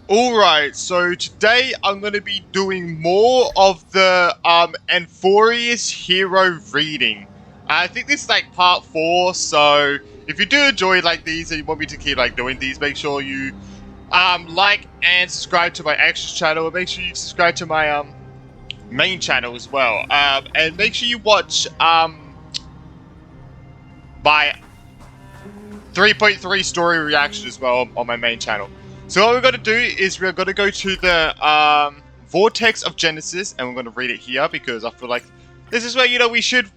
Alright, so today I'm going to be doing more of the Amphoreus hero reading. I think this is like part 4, so if you do enjoy like these and you want me to keep like doing these, make sure you like and subscribe to my extras channel, and make sure you subscribe to my main channel as well. And make sure you watch my 3.3 story reaction as well on my main channel. So what we're going to do is we're going to go to the Vortex of Genesis, and we're going to read it here because I feel like this is where, you know, we should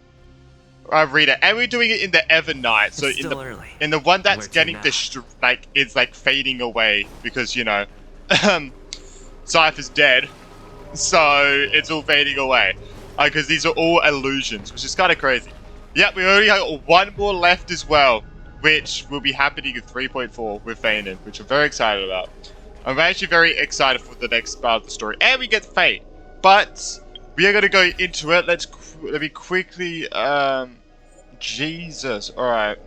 read it. And we're doing it in the Evernight, so in the one that's getting it's like fading away because, you know, Cypher's dead, so it's all fading away because these are all illusions, which is kind of crazy. Yep, we only have one more left as well, which will be happening in 3.4 with Fanon, which I'm very excited about. I'm actually very excited for the next part of the story. And we get Fate. But we are going to go into it. Let me quickly... Jesus. Alright.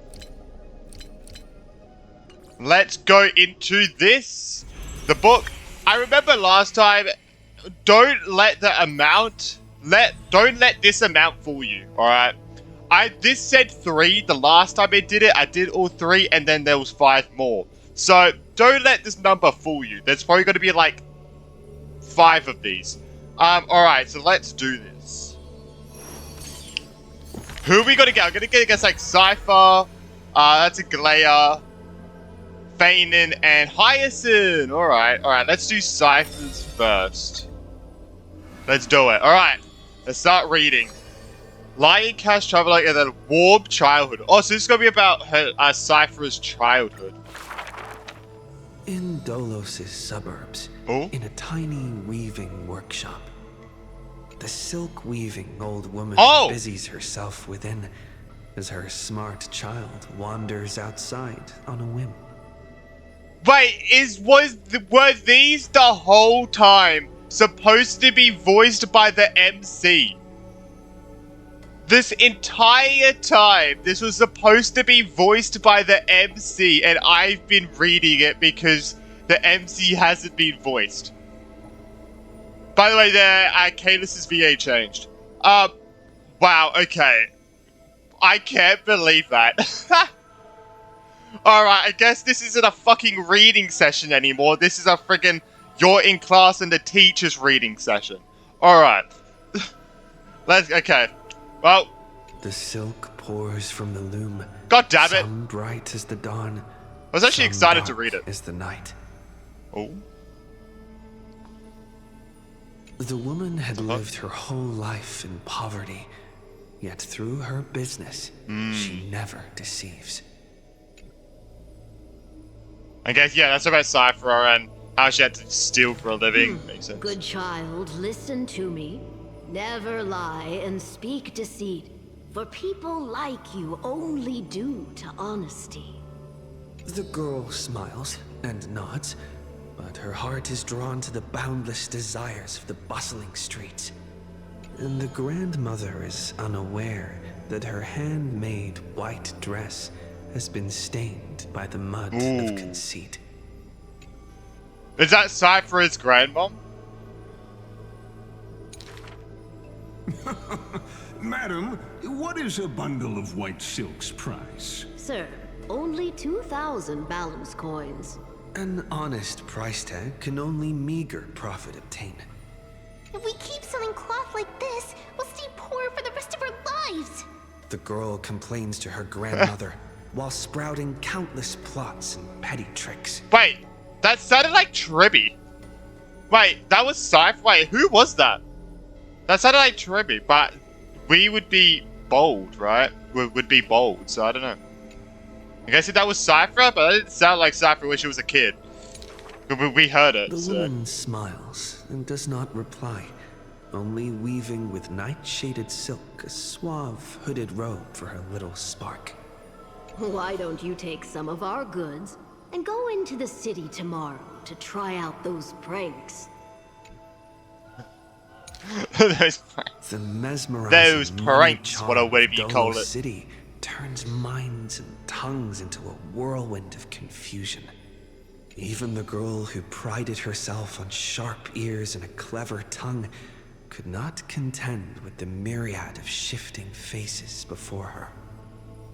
Let's go into this. The book. I remember last time, don't let the amount... Don't let this amount fool you. Alright. This said 3 the last time I did it. I did all 3 and then there was 5 more. So don't let this number fool you. There's probably going to be like 5 of these. Alright, so let's do this. Who are we going to get? I'm going to get against like Cypher. That's a Glea. Fanon and Hyacinth. Alright, let's do Cypher's first. Let's do it. Alright, let's start reading. Lion Cash Traveler and then Warm Childhood. Oh, so this is going to be about her, Cypher's childhood. In Dolos' suburbs, in a tiny weaving workshop, the silk-weaving old woman busies herself within as her smart child wanders outside on a whim. Wait, were these the whole time supposed to be voiced by the MC? This entire time, this was supposed to be voiced by the MC, and I've been reading it because the MC hasn't been voiced. By the way, Kalis' VA changed. Wow, okay. I can't believe that. Alright, I guess this isn't a fucking reading session anymore. This is a friggin' you're in class and the teacher's reading session. Alright. Okay. Well, the silk pours from the loom. God damn it! Some bright as the dawn. I was actually excited to read it. As the night. Oh. The woman had lived her whole life in poverty, yet through her business, she never deceives. I guess, yeah, that's about Cypher and how she had to steal for a living. Makes sense. Good child, listen to me. Never lie and speak deceit, for people like you only do to honesty. The girl smiles and nods, but her heart is drawn to the boundless desires of the bustling streets. And the grandmother is unaware that her handmade white dress has been stained by the mud of conceit. Is that Cypher's grandmom? Madam, what is a bundle of white silk's price? Sir, only 2,000 balance coins. An honest price tag can only meager profit obtain. If we keep selling cloth like this, we'll stay poor for the rest of our lives. The girl complains to her grandmother while sprouting countless plots and petty tricks. Wait, that sounded like Tribby. Wait, that was Cypher? Wait, who was that? That sounded like Tribby, but we would be bold, right? Would be bold, so I don't know. I guess that was Cypher, but that didn't sound like Cypher when she was a kid. We heard it. The woman smiles and does not reply, only weaving with night-shaded silk a suave, hooded robe for her little spark. Why don't you take some of our goods and go into the city tomorrow to try out those pranks? Those pranks. The mesmerizing Those pranks, whatever you call it. City turns minds and tongues into a whirlwind of confusion. Even the girl who prided herself on sharp ears and a clever tongue could not contend with the myriad of shifting faces before her.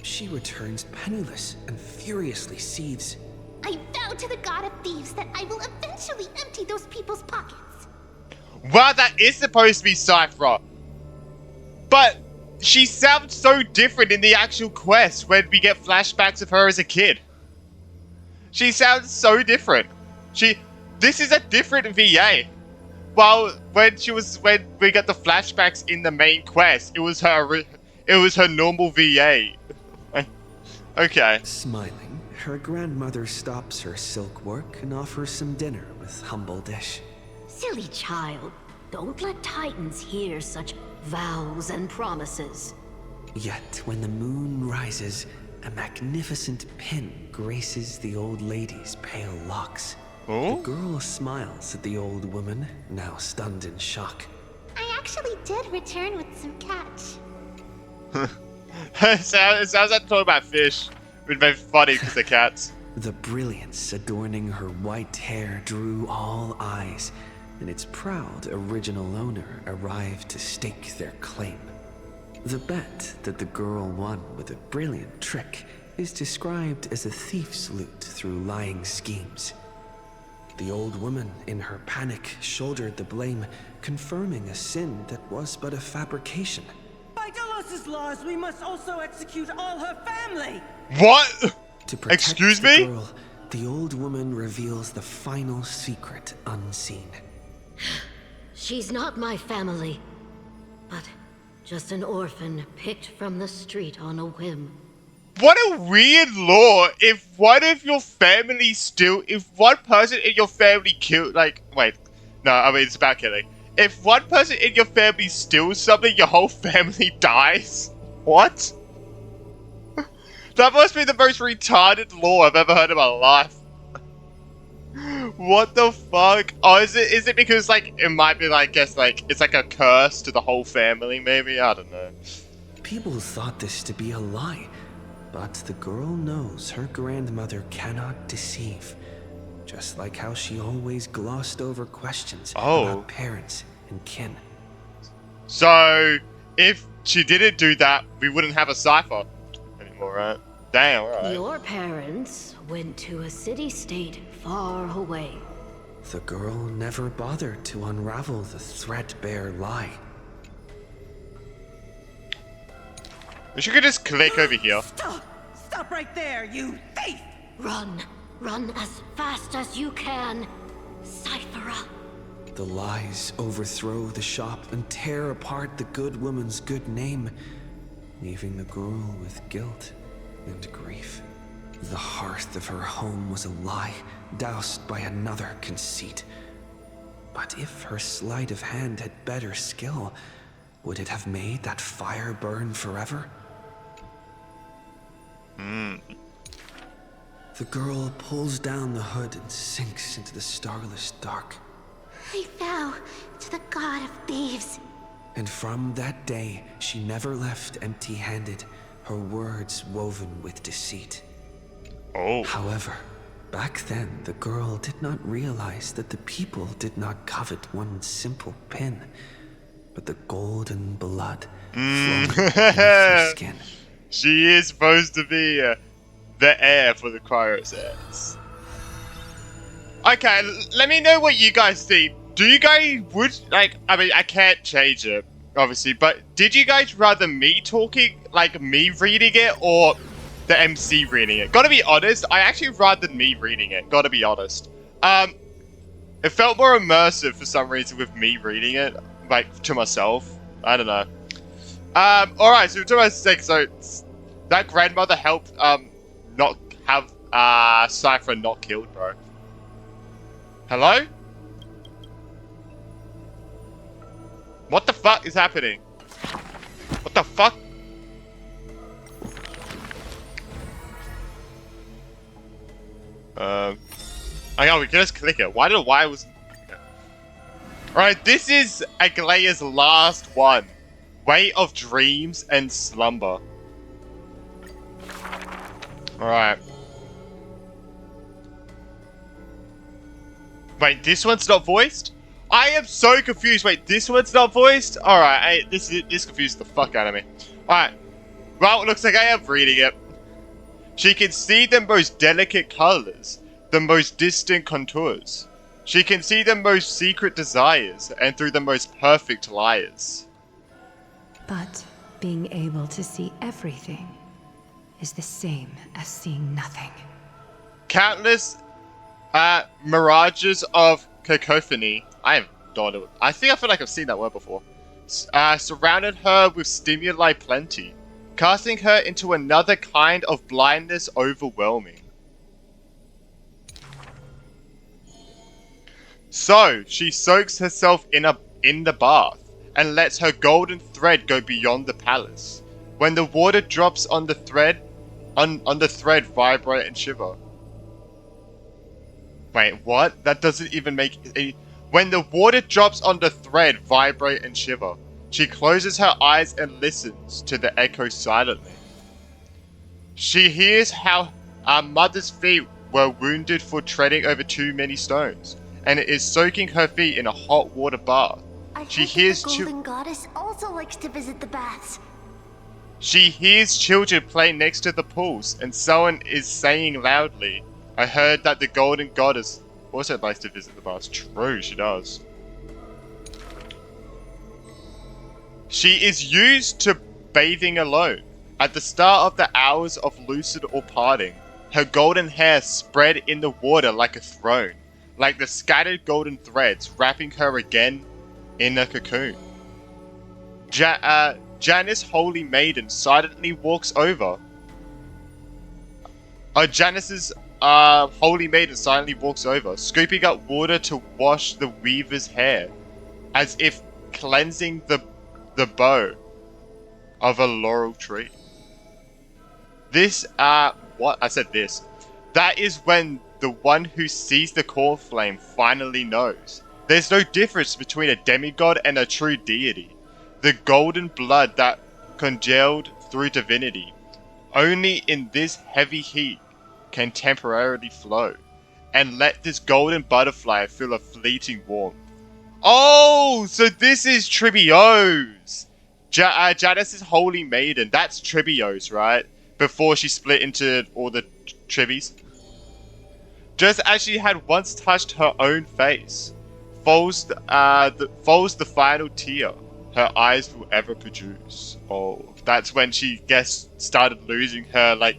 She returns penniless and furiously seethes. I vow to the god of thieves that I will eventually empty those people's pockets. Wow, that is supposed to be Cypher. But she sounds so different in the actual quest when we get flashbacks of her as a kid. She sounds so different. This is a different VA. While when we got the flashbacks in the main quest, it was her normal VA. Okay. Smiling, her grandmother stops her silk work and offers some dinner with humble dish. Silly child, don't let Titans hear such vows and promises. Yet when the moon rises, a magnificent pin graces the old lady's pale locks. Oh? The girl smiles at the old woman, now stunned in shock. I actually did return with some catch. It sounds like talking about fish. It would be funny because they're cats. The brilliance adorning her white hair drew all eyes, and its proud original owner arrived to stake their claim. The bet that the girl won with a brilliant trick is described as a thief's loot through lying schemes. The old woman, in her panic, shouldered the blame, confirming a sin that was but a fabrication. By Dolos's laws, we must also execute all her family! What? To protect Excuse the me? girl, the old woman reveals the final secret unseen. She's not my family, but just an orphan picked from the street on a whim. What a weird law. If one person in your family killed, it's about killing. If one person in your family steals something, your whole family dies? What? That must be the most retarded law I've ever heard in my life. What the fuck? Oh, is it because, it might be, it's like a curse to the whole family, maybe? I don't know. People thought this to be a lie, but the girl knows her grandmother cannot deceive. Just like how she always glossed over questions about parents and kin. So, if she didn't do that, we wouldn't have a cipher anymore, right? Damn, alright. Your parents went to a city-state far away. The girl never bothered to unravel the threadbare lie. Wish you could just click over here. Stop! Stop right there, you thief! Run. Run as fast as you can. Cyphera. The lies overthrow the shop and tear apart the good woman's good name, leaving the girl with guilt and grief. The hearth of her home was a lie, doused by another conceit. But if her sleight of hand had better skill, would it have made that fire burn forever? The girl pulls down the hood and sinks into the starless dark. I vow to the god of thieves. And from that day, she never left empty-handed, her words woven with deceit. Oh. However, back then, the girl did not realize that the people did not covet one simple pin, but the golden blood flowing beneath her skin. She is supposed to be the heir for the Cryosets. Okay, let me know what you guys think. Do you guys I can't change it, obviously, but did you guys rather me talking, me reading it, or the MC reading it? Gotta be honest, I actually rather me reading it, gotta be honest. It felt more immersive for some reason with me reading it, to myself. I don't know. Alright, so we're talking about sex, so that grandmother helped, not have, Cypher not killed, bro. Hello? What the fuck is happening? What the fuck? Oh, we can just click it. Why was... Alright, this is Aglaea's last one. Way of Dreams and Slumber. Alright. Wait, this one's not voiced? I am so confused. Wait, this one's not voiced? Alright, this confused the fuck out of me. Alright. Well, it looks like I am reading it. She can see the most delicate colors, the most distant contours. She can see the most secret desires, and through the most perfect liars. But being able to see everything is the same as seeing nothing. Countless mirages of cacophony. I feel like I've seen that word before. Surrounded her with stimuli plenty, casting her into another kind of blindness overwhelming. So she soaks herself in the bath and lets her golden thread go beyond the palace. When the water drops on the thread, on the thread vibrate and shiver. Wait, what? That doesn't even make any... When the water drops on the thread, vibrate and shiver. She closes her eyes and listens to the echo silently. She hears how our mother's feet were wounded for treading over too many stones, and it is soaking her feet in a hot water bath. She hears the Golden Goddess also likes to visit the baths. She hears children play next to the pools, and someone is saying loudly, I heard that the Golden Goddess also likes to visit the baths. True, she does. She is used to bathing alone. At the start of the hours of lucid or parting, her golden hair spread in the water like a throne, like the scattered golden threads wrapping her again in a cocoon. Janice, Holy Maiden, silently walks over. Janice's Holy Maiden silently walks over, scooping up water to wash the weaver's hair, as if cleansing the bow of a laurel tree. That is when the one who sees the core flame finally knows. There's no difference between a demigod and a true deity. The golden blood that congealed through divinity, only in this heavy heat can temporarily flow, and let this golden butterfly feel a fleeting warmth. Oh, so this is Tribios! Janice's Holy Maiden, that's Tribios, right? Before she split into all the Tribbies. Just as she had once touched her own face, falls the final tear her eyes will ever produce. Oh, that's when she started losing her, like,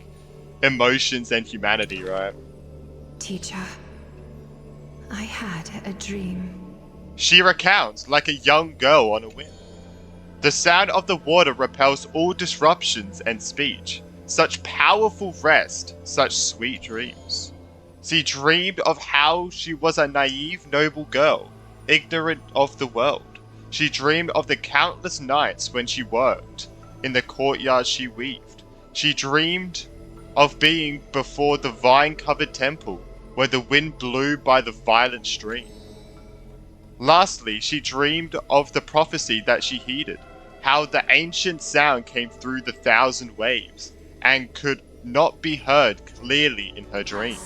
emotions and humanity, right? Teacher, I had a dream. She recounts like a young girl on a whim. The sound of the water repels all disruptions and speech. Such powerful rest, such sweet dreams. She dreamed of how she was a naive, noble girl, ignorant of the world. She dreamed of the countless nights when she worked in the courtyard she weaved. She dreamed of being before the vine-covered temple where the wind blew by the violent stream. Lastly, she dreamed of the prophecy that she heeded, how the ancient sound came through the 1,000 waves and could not be heard clearly in her dream.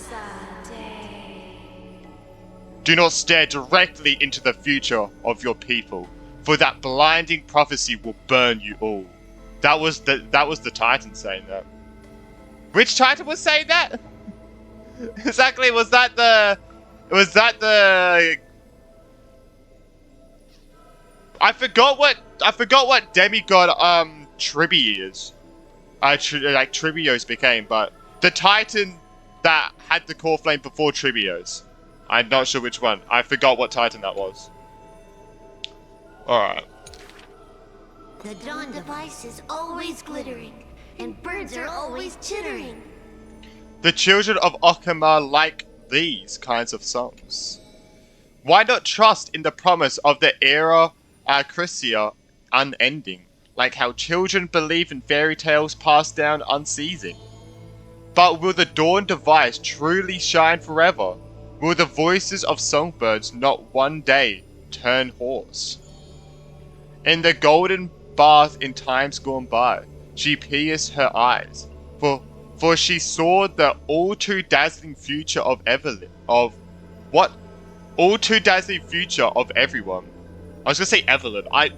Do not stare directly into the future of your people, for that blinding prophecy will burn you all. That was the Titan saying that. Which Titan was saying that? Exactly, was that the... I forgot what demigod Tribi is. Like Tribios became, but the Titan that had the core flame before Tribios. I'm not sure which one. I forgot what Titan that was. Alright. The dawn device is always glittering, and birds are always chittering. The children of Okama like these kinds of songs. Why not trust in the promise of the era Chrysia unending, like how children believe in fairy tales passed down unceasing? But will the dawn device truly shine forever? Will the voices of songbirds not one day turn hoarse? In the golden bath in times gone by, she pierced her eyes, for she saw the all too dazzling future of Evelyn, of what all too dazzling future of everyone. I was gonna say Evelyn. I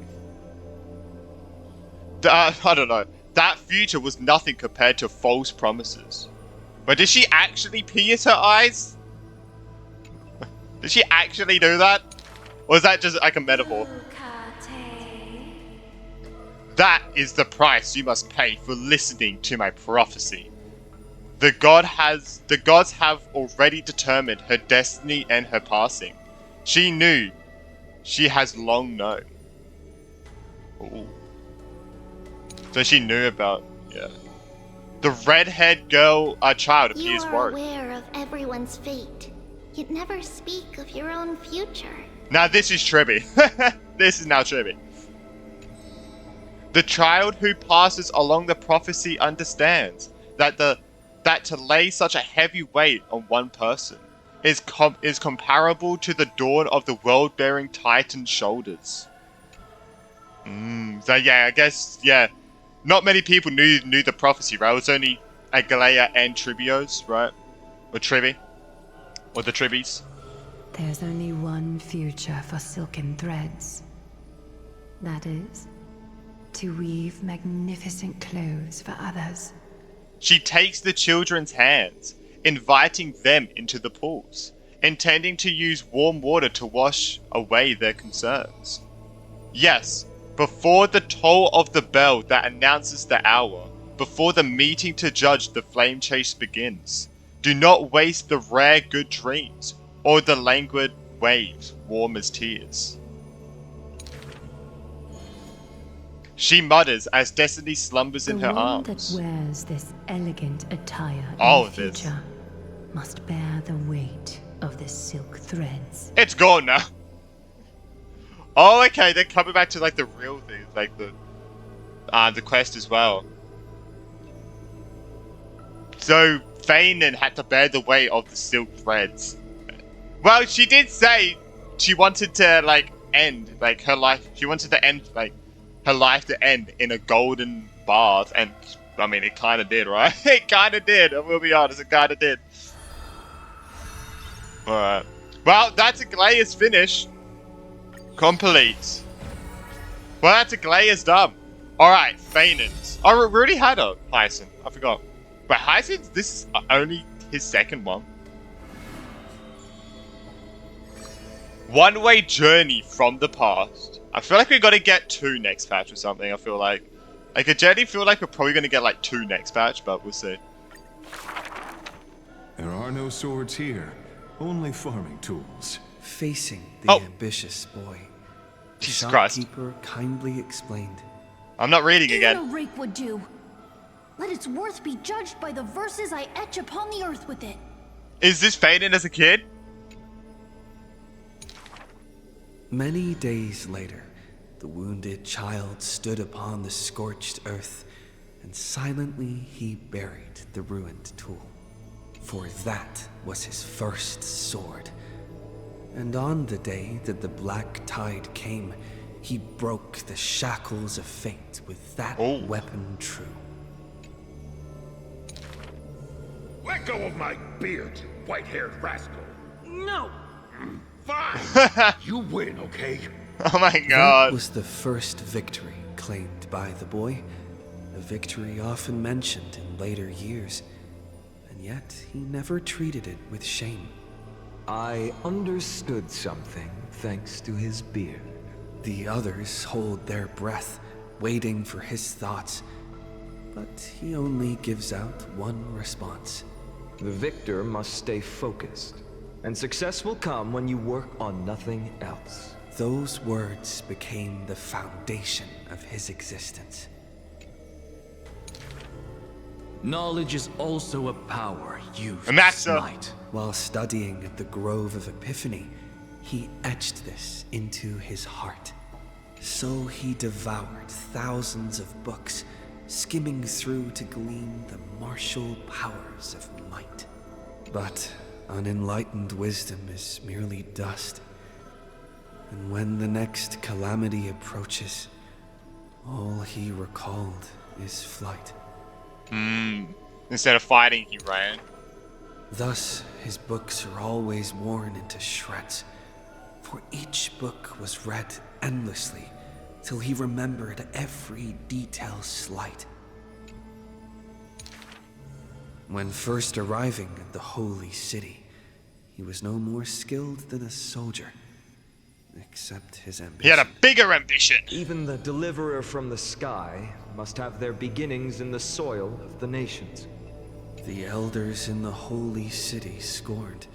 don't know. That future was nothing compared to false promises. But did she actually pierce her eyes? Did she actually do that? Or is that just like a metaphor? That is the price you must pay for listening to my prophecy. The gods have already determined her destiny and her passing. She knew. She has long known. Ooh. So she knew about, yeah. The red-haired girl, child appears worried. You are aware of everyone's fate, yet never speak of your own future. Now this is Tribby. This is now Tribby. The child who passes along the prophecy understands that to lay such a heavy weight on one person is comparable to the dawn of the world-bearing Titan's shoulders. So yeah, I guess, yeah. Not many people knew the prophecy, right? It was only Agalea and Tribios, right? Or Tribby. Or the Tribbies. There's only one future for silken threads. That is, to weave magnificent clothes for others. She takes the children's hands, inviting them into the pools, intending to use warm water to wash away their concerns. Yes, before the toll of the bell that announces the hour, before the meeting to judge the flame chase begins, do not waste the rare good dreams, or the languid waves warm as tears. She mutters as destiny slumbers in her arms. The one that wears this elegant attire Oh, in the this. future must bear the weight of the silk threads. It's gone now. Oh, okay, they're coming back to like the real thing, like the quest as well. So Fanon had to bear the weight of the silk threads. Well, she did say she wanted to like end like her life. She wanted to end like her life to end in a golden bath, and I mean it kind of did, right? It kind of did. I will be honest, it kind of did. All right. Well, that's Aglaea's finish. Complete. Well, that's Aglaea's done. Alright, Fanon's. Oh, we already had a Hyacinth. I forgot. But Hyacinth, this is only his second one. One-way journey from the past. I feel like we got to get 2 next patch or something, I feel like. I generally feel like we're probably going to get like 2 next patch, but we'll see. There are no swords here, only farming tools. Facing the ambitious boy, the Jesus Christ. shopkeeper kindly explained. I'm not reading Even again. a rake would do. Let its worth be judged by the verses I etch upon the earth with it. Is this Fanon as a kid? Many days later, the wounded child stood upon the scorched earth, and silently he buried the ruined tool. For that was his first sword. And on the day that the black tide came, he broke the shackles of fate with that weapon true. Let go of my beard, you white-haired rascal. No! Fine. You win, okay? Oh my god. That was the first victory claimed by the boy, a victory often mentioned in later years, and yet he never treated it with shame. I understood something thanks to his beard. The others hold their breath, waiting for his thoughts, but he only gives out one response. The victor must stay focused, and success will come when you work on nothing else. Those words became the foundation of his existence. Knowledge is also a power used Master. to smite. While studying at the Grove of Epiphany, he etched this into his heart. So he devoured thousands of books, skimming through to glean the martial powers of might. But unenlightened wisdom is merely dust. And when the next calamity approaches, all he recalled is flight. Instead of fighting, he ran. Thus, his books are always worn into shreds, for each book was read endlessly till he remembered every detail slight. When first arriving at the holy city, he was no more skilled than a soldier, except his ambition. He had a bigger ambition. Even the deliverer from the sky must have their beginnings in the soil of the nations. The elders in the holy city scorned,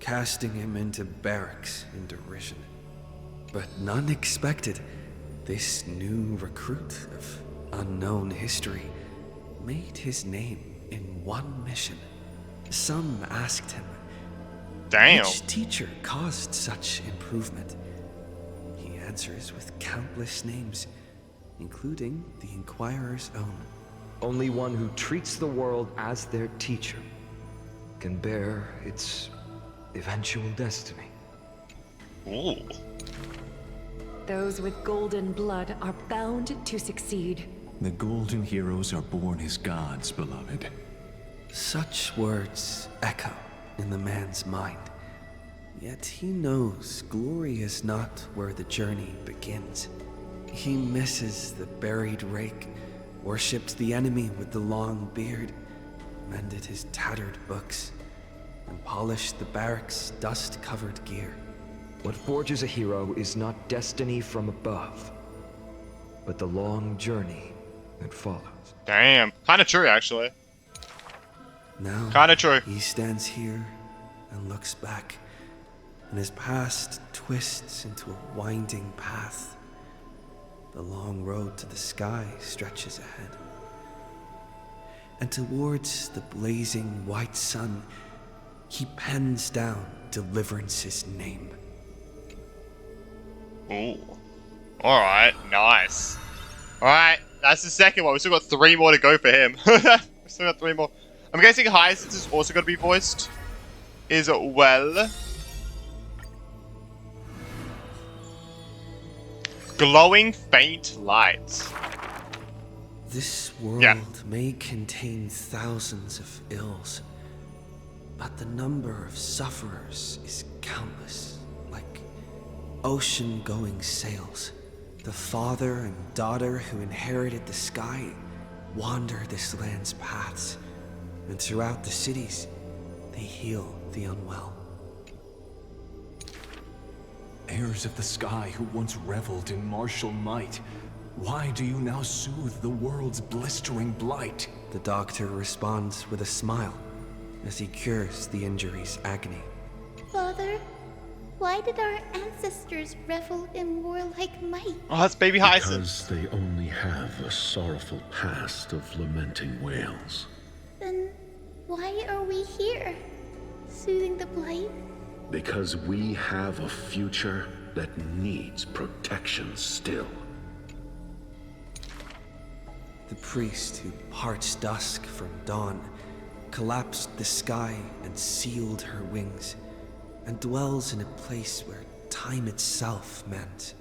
casting him into barracks in derision. But none expected this new recruit of unknown history made his name in one mission. Some asked him, damn, which teacher caused such improvement? He answers with countless names, including the Inquirer's own. Only one who treats the world as their teacher can bear its eventual destiny. Ooh. Those with golden blood are bound to succeed. The golden heroes are born as gods, beloved. Such words echo in the man's mind. Yet he knows glory is not where the journey begins. He misses the buried rake, worshipped the enemy with the long beard, mended his tattered books, and polished the barracks' dust-covered gear. What forges a hero is not destiny from above, but the long journey that follows. Damn. Kinda true, actually. Now, Kinda true. he stands here and looks back, and his past twists into a winding path. The long road to the sky stretches ahead. And towards the blazing white sun, he pens down Deliverance's name. Ooh. Alright, nice. Alright, that's the second one. We still got 3 more to go for him. We still got 3 more. I'm guessing Hyacinth is also going to be voiced as well. Glowing faint lights. This world may contain thousands of ills, but the number of sufferers is countless, like ocean-going sails. The father and daughter who inherited the sky wander this land's paths, and throughout the cities, they heal the unwell. Heirs of the sky who once reveled in martial might, why do you now soothe the world's blistering blight? The doctor responds with a smile as he cures the injury's agony. Father, why did our ancestors revel in warlike might? Oh, that's baby Hyacinth. Because they only have a sorrowful past of lamenting wails. Then why are we here, soothing the blight? Because we have a future that needs protection still. The priest who parts dusk from dawn collapsed the sky and sealed her wings, and dwells in a place where time itself meant,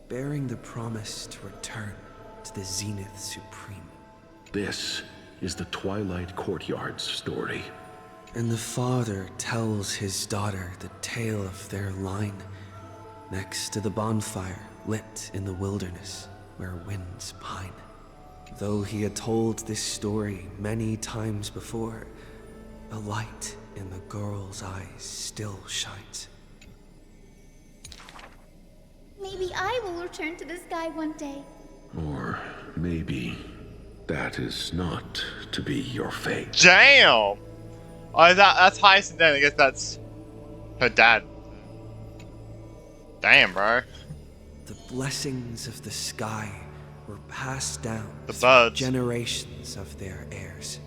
bearing the promise to return to the Zenith Supreme. This is the Twilight Courtyard's story. And the father tells his daughter the tale of their line, next to the bonfire lit in the wilderness where winds pine. Though he had told this story many times before, a light in the girl's eyes still shines. Maybe I will return to the sky one day. Or maybe that is not to be your fate. Damn! Oh, that's Hyacinth then. I guess that's her dad. Damn, bro. The blessings of the sky were passed down The through birds. generations of their heirs.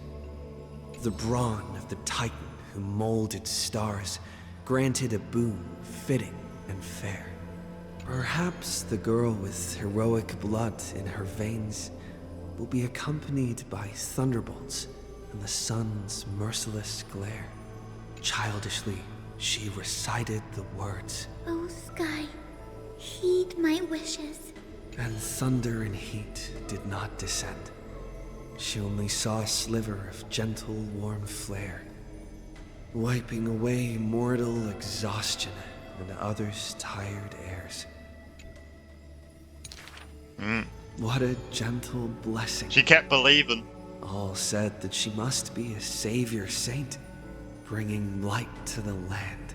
The brawn of the Titan who molded stars granted a boon fitting and fair. Perhaps the girl with heroic blood in her veins will be accompanied by thunderbolts and the sun's merciless glare. Childishly, she recited the words, Oh sky, heed my wishes. and thunder and heat did not descend. She only saw a sliver of gentle, warm flare, wiping away mortal exhaustion and others tired heirs. Mm. What a gentle blessing. She kept believing. All said that she must be a savior saint, bringing light to the land,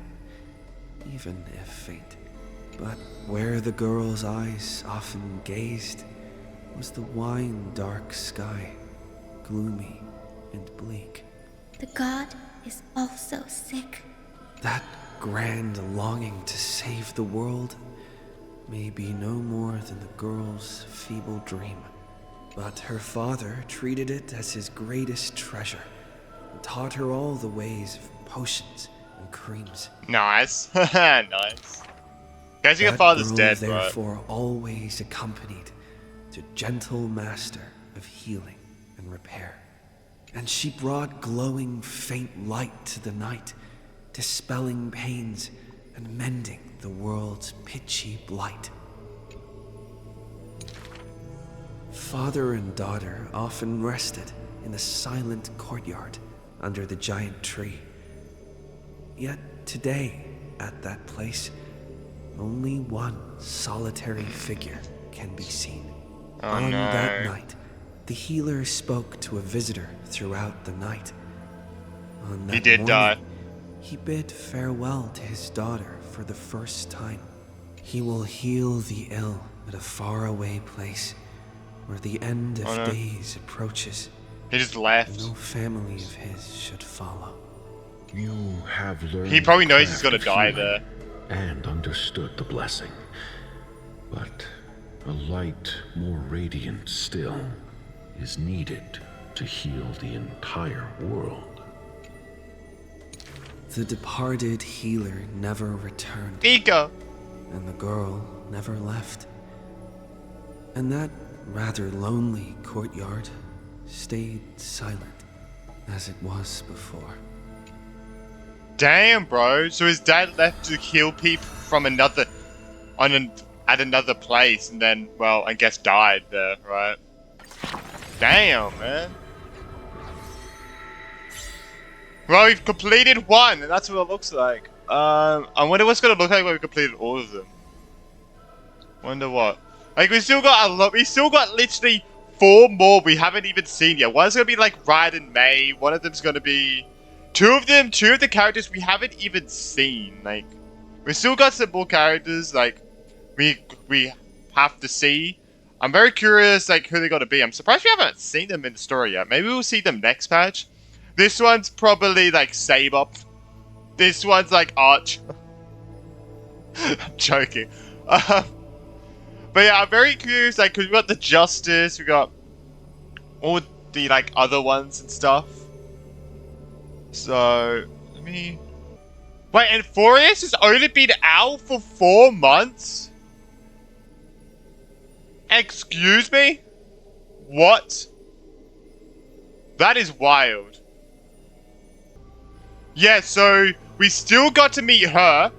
even if faint. But where the girl's eyes often gazed was the wine-dark sky, gloomy and bleak. The god is also sick. That grand longing to save the world may be no more than the girl's feeble dream. But her father treated it as his greatest treasure and taught her all the ways of potions and creams. Nice. Nice. Guessing your That father's girl dead, therefore always accompanied the gentle master of healing and repair. And she brought glowing faint light to the night, dispelling pains and mending the world's pitchy blight. Father and daughter often rested in the silent courtyard under the giant tree. Yet today, at that place, only one solitary figure can be seen. On that night, the healer spoke to a visitor throughout the night. On that He did die. He bid farewell to his daughter for the first time. He will heal the ill at a faraway place where the end of days approaches. He just left. No family of his should follow. You have learned. He probably knows he's the gonna craft die of healing there. and understood the blessing. But a light more radiant still is needed to heal the entire world. The departed healer never returned. Ego. And the girl never left. And that rather lonely courtyard stayed silent as it was before. Damn, bro. So his dad left to heal people from another, at another place, and then, well, I guess died there, right? Damn, man. Well, we've completed one, and that's what it looks like. I wonder what's gonna look like when we completed all of them. Wonder what. Like, we still got a lot. We still got literally 4 more we haven't even seen yet. One's gonna be like Ryan and May. One of them's gonna be two of the characters we haven't even seen. Like, we still got some more characters. Like, we have to see. I'm very curious, like, who they're gonna be. I'm surprised we haven't seen them in the story yet. Maybe we'll see them next patch. This one's probably like Saber. This one's like Arch. I'm joking. But yeah, I'm very curious, like, cause we got the Justice, we got all the like other ones and stuff. So let me. Wait, Amphoreus has only been out for 4 months? Excuse me? What? That is wild. Yeah, so we still got to meet her.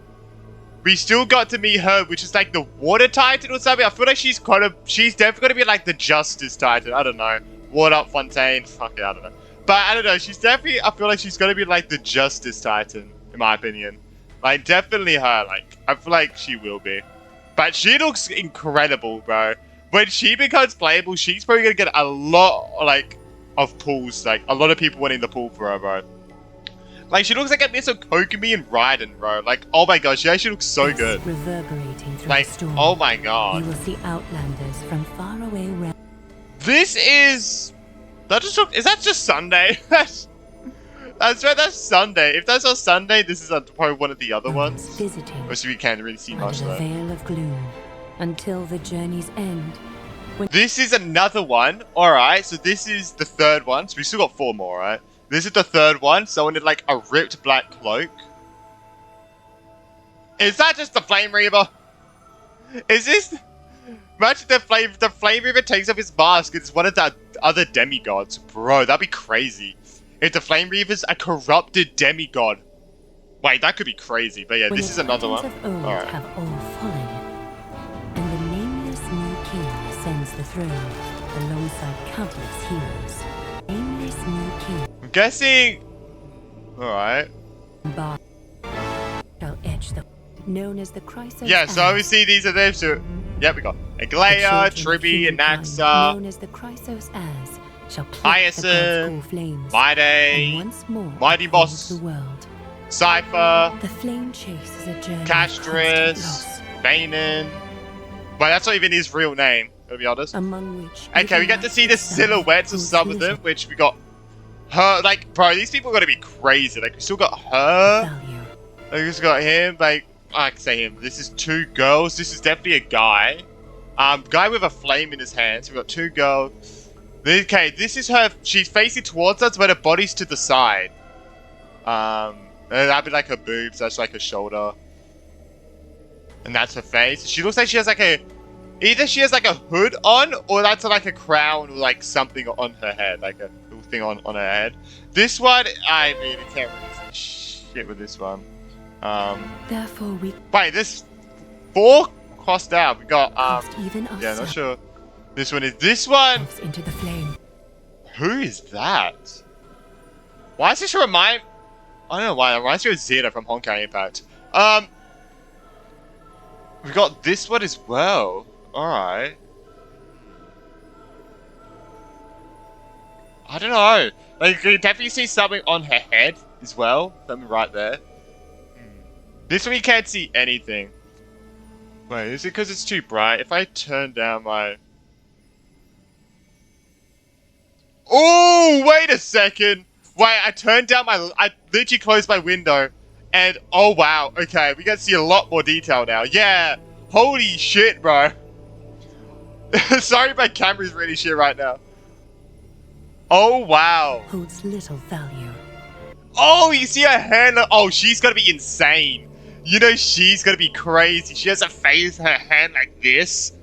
We still got to meet her, which is like the Water Titan or something. I feel like she's definitely gonna be like the Justice Titan. I don't know. Water Fontaine. Fuck it, I don't know. But I don't know. She's definitely. I feel like she's gonna be like the Justice Titan, in my opinion. Like, definitely her. Like, I feel like she will be. But she looks incredible, bro. When she becomes playable, she's probably gonna get a lot, like, of pulls. Like, a lot of people wanting the pull for her, bro. Like, she looks like a mix of Kokomi and Raiden, bro. Like, oh my gosh, she actually looks so good. Reverberating through like, the storm, oh my god. you will see outlanders from faraway realms. This is... Is that just Sunday? That's right, that's Sunday. If that's not Sunday, this is probably one of the other ones. Visiting Obviously, we can't really see much of under the that. veil of gloom until the journey's end. This is another one. Alright, so this is the 3rd one. So we still got 4 more, right? This is the 3rd one. Someone in like a ripped black cloak. Is that just the Flame Reaver? Is this... Imagine the Flame Reaver takes off his mask and it's one of the other demigods. Bro, that'd be crazy. If the Flame Reaver's a corrupted demigod. Wait, that could be crazy. But yeah, When this is another one. of old Alright. have all fallen, and the nameless new king ascends the throne alongside countless heroes. Nameless new king. I'm guessing... Alright. Bar shall edge the known as the Chrysos. Yeah, so obviously these are them. So, yeah, we got Aglaia, Tribi, Anaxa, known as the Chrysos as, shall pluck the Hyacinth, gods' core flames, Mighty, and once more Mighty uphold Boss, the world. Cypher, The flame chase is a journey of constant Castris, loss, Banin. Well, that's not even his real name, to be honest. among which Okay, we get to see the silhouettes of some of them, which we got her, like, bro, these people are gonna be crazy. Like, we still got her. value. Like, we just got him, like, I can say him. This is two girls. This is definitely a guy. Guy with a flame in his hand. So we got two girls. Okay, this is her. She's facing towards us, but her body's to the side. That'd be like her boobs. That's like her shoulder. And that's her face. She looks like she has like a... Either she has like a hood on, or that's like a crown or like something on her head. Like a little thing on her head. This one, I mean, I can't really say shit with this one. Therefore we Wait, this 4 crossed out. We got even yeah, not sure. This one is this one. into the flame. Who is that? Why does this remind? I don't know why. It reminds me of Zeta from Honkai Impact. We got this one as well. All right. I don't know. Like, you definitely see something on her head as well. Something right there. This one you can't see anything. Wait, is it because it's too bright? If I turn down my... Oh, wait a second! Wait, I turned down my... I literally closed my window. And, oh wow, okay, we get to see a lot more detail now. Yeah! Holy shit, bro. Sorry, my camera's really shit right now. Oh, wow. Holds little value. Oh, you see her hand? Oh, she's gonna be insane. You know she's gonna be crazy. She has a face, her hand like this.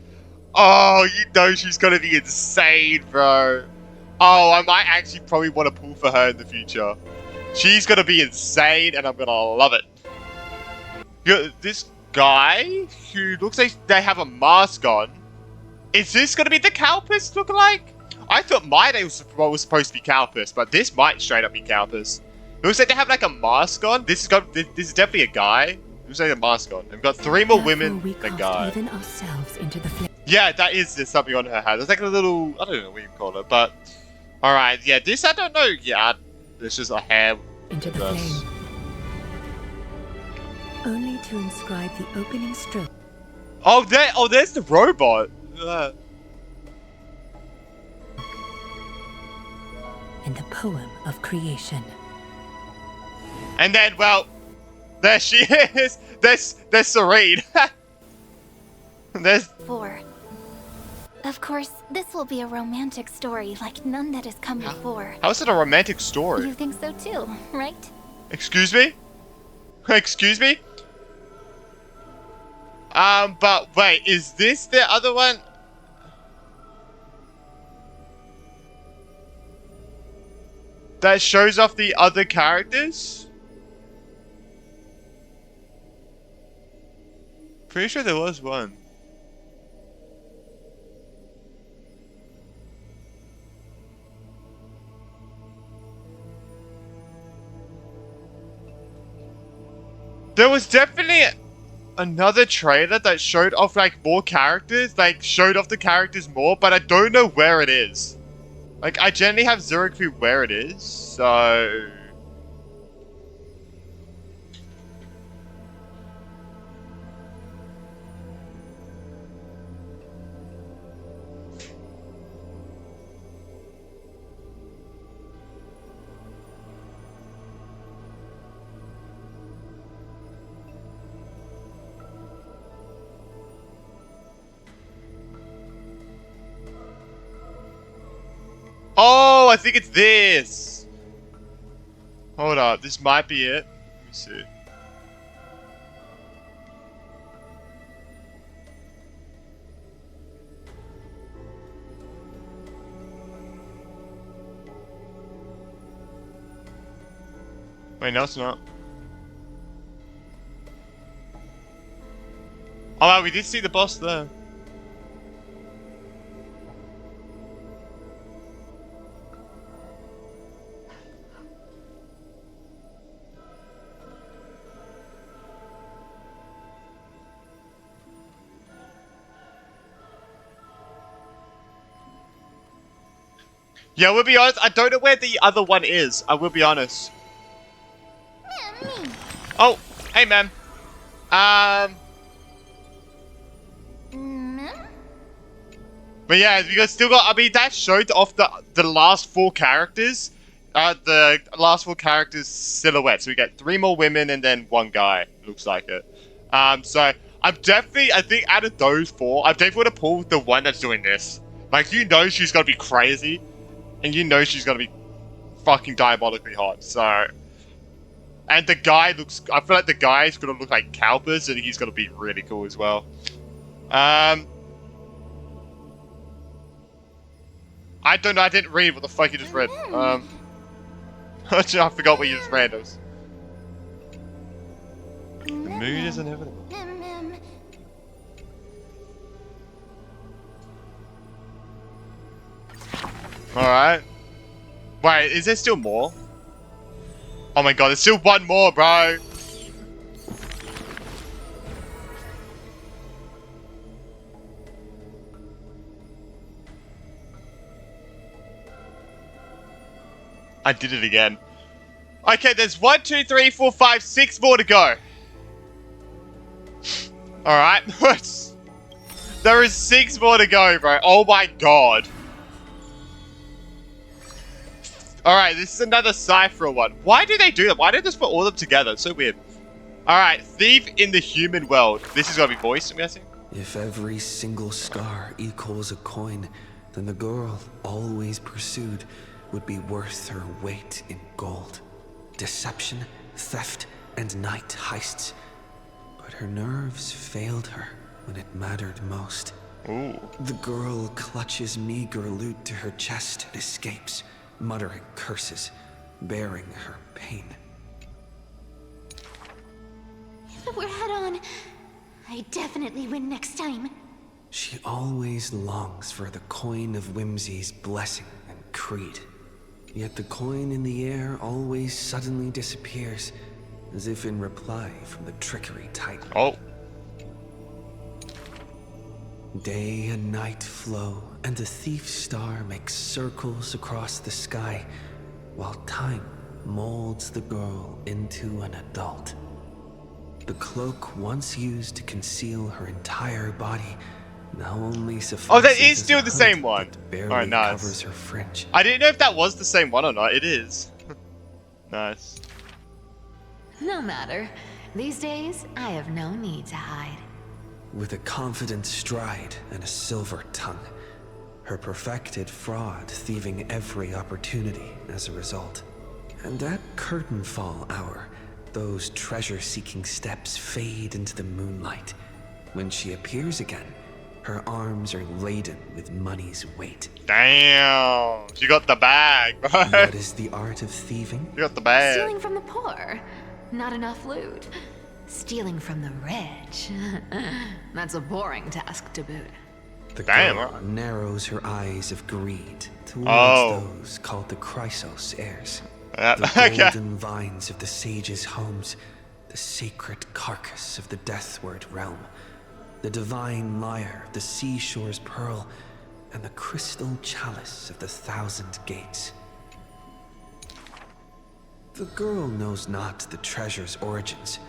Oh, you know she's gonna be insane, bro. Oh, I might actually probably want to pull for her in the future. She's gonna be insane, and I'm gonna love it. This guy who looks like they have a mask on. Is this gonna be the Calpus looking like? I thought my name was supposed to be Calpus, but this might straight up be Calpus. It looks like they have like a mask on. This is definitely a guy. It looks like a mask on. We've got 3 more women than guys. Even ourselves into the flame. Yeah, that is there's something on her head. There's like a little, I don't know what you call it, but all right, yeah, this I don't know. Yeah, this is a hair into the flame. Only to inscribe the opening stroke. Oh, there's the robot. In the poem of creation. And then, well, there she is. There's Serene. There's 4. Of course, this will be a romantic story like none that has come before. How is it a romantic story? You think so too, right? Excuse me? Excuse me? But wait, is this the other one? That shows off the other characters? Pretty sure there was one. There was definitely another trailer that showed off like more characters, like showed off the characters more, but I don't know where it is. Like, I generally have zero clue where it is, so... Oh, I think it's this. Hold up, this might be it. Let me see. Wait, no, it's not. Oh, wow, we did see the boss there. Yeah, I will be honest. I don't know where the other one is. I will be honest. Oh, hey, ma'am. But yeah, you guys still got. I mean, that showed off the last 4 characters. The last 4 characters silhouettes. So we get 3 more women and then 1 guy. Looks like it. So I'm definitely. I think out of those 4, I'm definitely gonna pull the one that's doing this. Like, you know, she's gonna be crazy, and you know she's gonna be fucking diabolically hot. So, and the guy looks. I feel like the guy's gonna look like Calpers, and he's gonna be really cool as well. I don't know. I didn't read what the fuck you just read. I forgot what you just read. The mood is inevitable. Alright. Wait, is there still more? Oh my god, there's still 1 more, bro! I did it again. Okay, there's 1, 2, 3, 4, 5, 6 more to go. Alright. There is 6 more to go, bro. Oh my god. Alright, this is another Cypher one. Why do they do that? Why don't they just put all of them together? It's so weird. Alright, Thief in the Human World. This is gonna be voiced, I'm guessing. If every single scar equals a coin, then the girl, always pursued, would be worth her weight in gold. Deception, theft, and night heists. But her nerves failed her when it mattered most. Ooh. The girl clutches meager loot to her chest and escapes, muttering curses, bearing her pain. If we're head on, I definitely win next time. She always longs for the coin of Whimsy's blessing and creed. Yet the coin in the air always suddenly disappears, as if in reply from the trickery titan. Oh. Day and night flow, and the thief's star makes circles across the sky, while time molds the girl into an adult. The cloak once used to conceal her entire body now only suffices. Oh, that is as still a the hood same one. that barely Alright, nice. covers her fringe. I didn't know if that was the same one or not. It is. Nice. No matter. These days, I have no need to hide. With a confident stride and a silver tongue, her perfected fraud thieving every opportunity as a result. And at curtain fall hour, those treasure-seeking steps fade into the moonlight. When she appears again, her arms are laden with money's weight. Damn, she got the bag, bro. What is the art of thieving? You got the bag. Stealing from the poor. Not enough loot. Stealing from the rich. That's a boring task to boot. The girl narrows her eyes of greed towards those called the Chrysos heirs. The golden vines of the sages' homes, the sacred carcass of the deathward realm, the divine lyre of the seashore's pearl, and the crystal chalice of the 1,000 gates. The girl knows not the treasure's origins,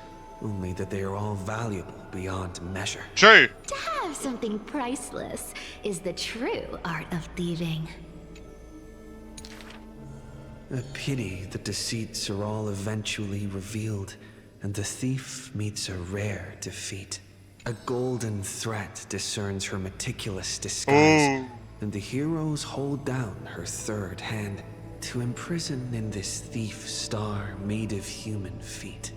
only that they are all valuable beyond measure. True. To have something priceless is the true art of thieving. A pity the deceits are all eventually revealed, and the thief meets a rare defeat. A golden thread discerns her meticulous disguise, and the heroes hold down her third hand to imprison in this thief star made of human feet.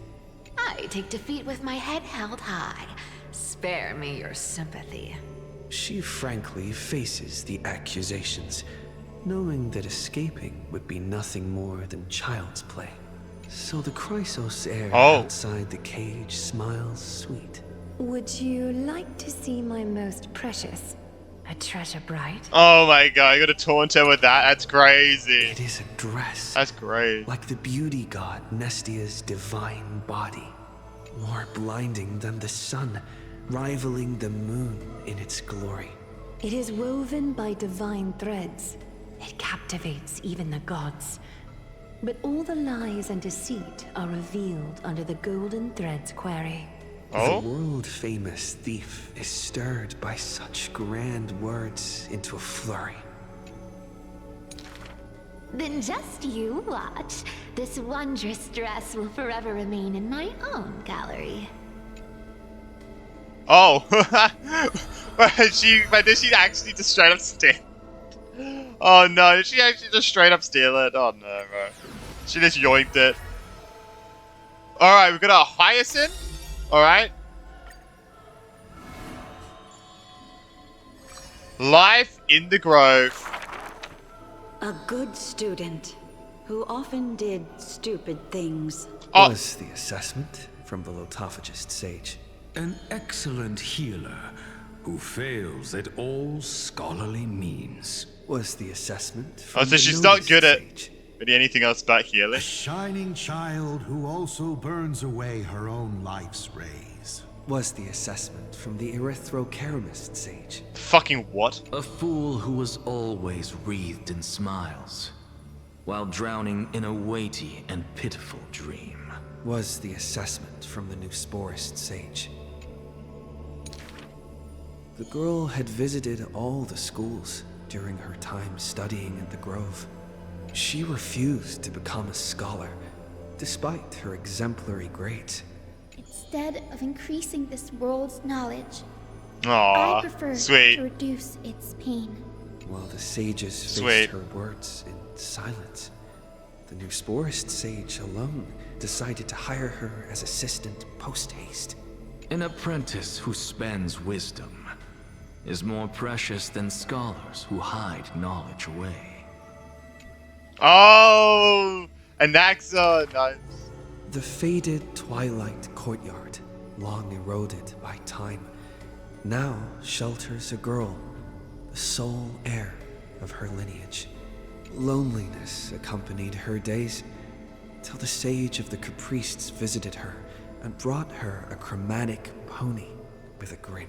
I take defeat with my head held high. Spare me your sympathy. She frankly faces the accusations, knowing that escaping would be nothing more than child's play. So the Chrysos heir outside the cage smiles sweet. Would you like to see my most precious? A treasure bright? Oh my god, you gotta taunt her with that? That's crazy. It is a dress. That's great. Like the beauty god Nestia's divine body. More blinding than the sun, rivaling the moon in its glory. It is woven by divine threads, It captivates even the gods. But all the lies and deceit are revealed under the golden thread's query. Oh? The world-famous thief is stirred by such grand words into a flurry. Then just you watch. This wondrous dress will forever remain in my own gallery. Oh! But did she actually just straight up steal? Oh no, did she actually just straight up steal it? Oh no, bro. She just yoinked it. Alright, we've got a Hyacinth. Alright. Life in the Grove. A good student who often did stupid things. Was the assessment from the Lotophagist sage. An excellent healer who fails at all scholarly means. Was the assessment from Oh, so the she's not good at sage. really anything else but healing. A shining child who also burns away her own life's rays. Was the assessment from the Erythrocaramist sage. Fucking what? A fool who was always wreathed in smiles, while drowning in a weighty and pitiful dream. Was the assessment from the Neusporist sage. The girl had visited all the schools during her time studying in the Grove. She refused to become a scholar, despite her exemplary grades. Instead of increasing this world's knowledge, Aww, I prefer sweet. to reduce its pain. While the sages faced Sweet. her words in silence, the Neusporist sage alone decided to hire her as assistant post-haste. An apprentice who spends wisdom is more precious than scholars who hide knowledge away. Oh! Anaxa, nice. The faded twilight courtyard, long eroded by time, now shelters a girl, the sole heir of her lineage. Loneliness accompanied her days, till the sage of the Caprists visited her and brought her a chromatic pony with a grin.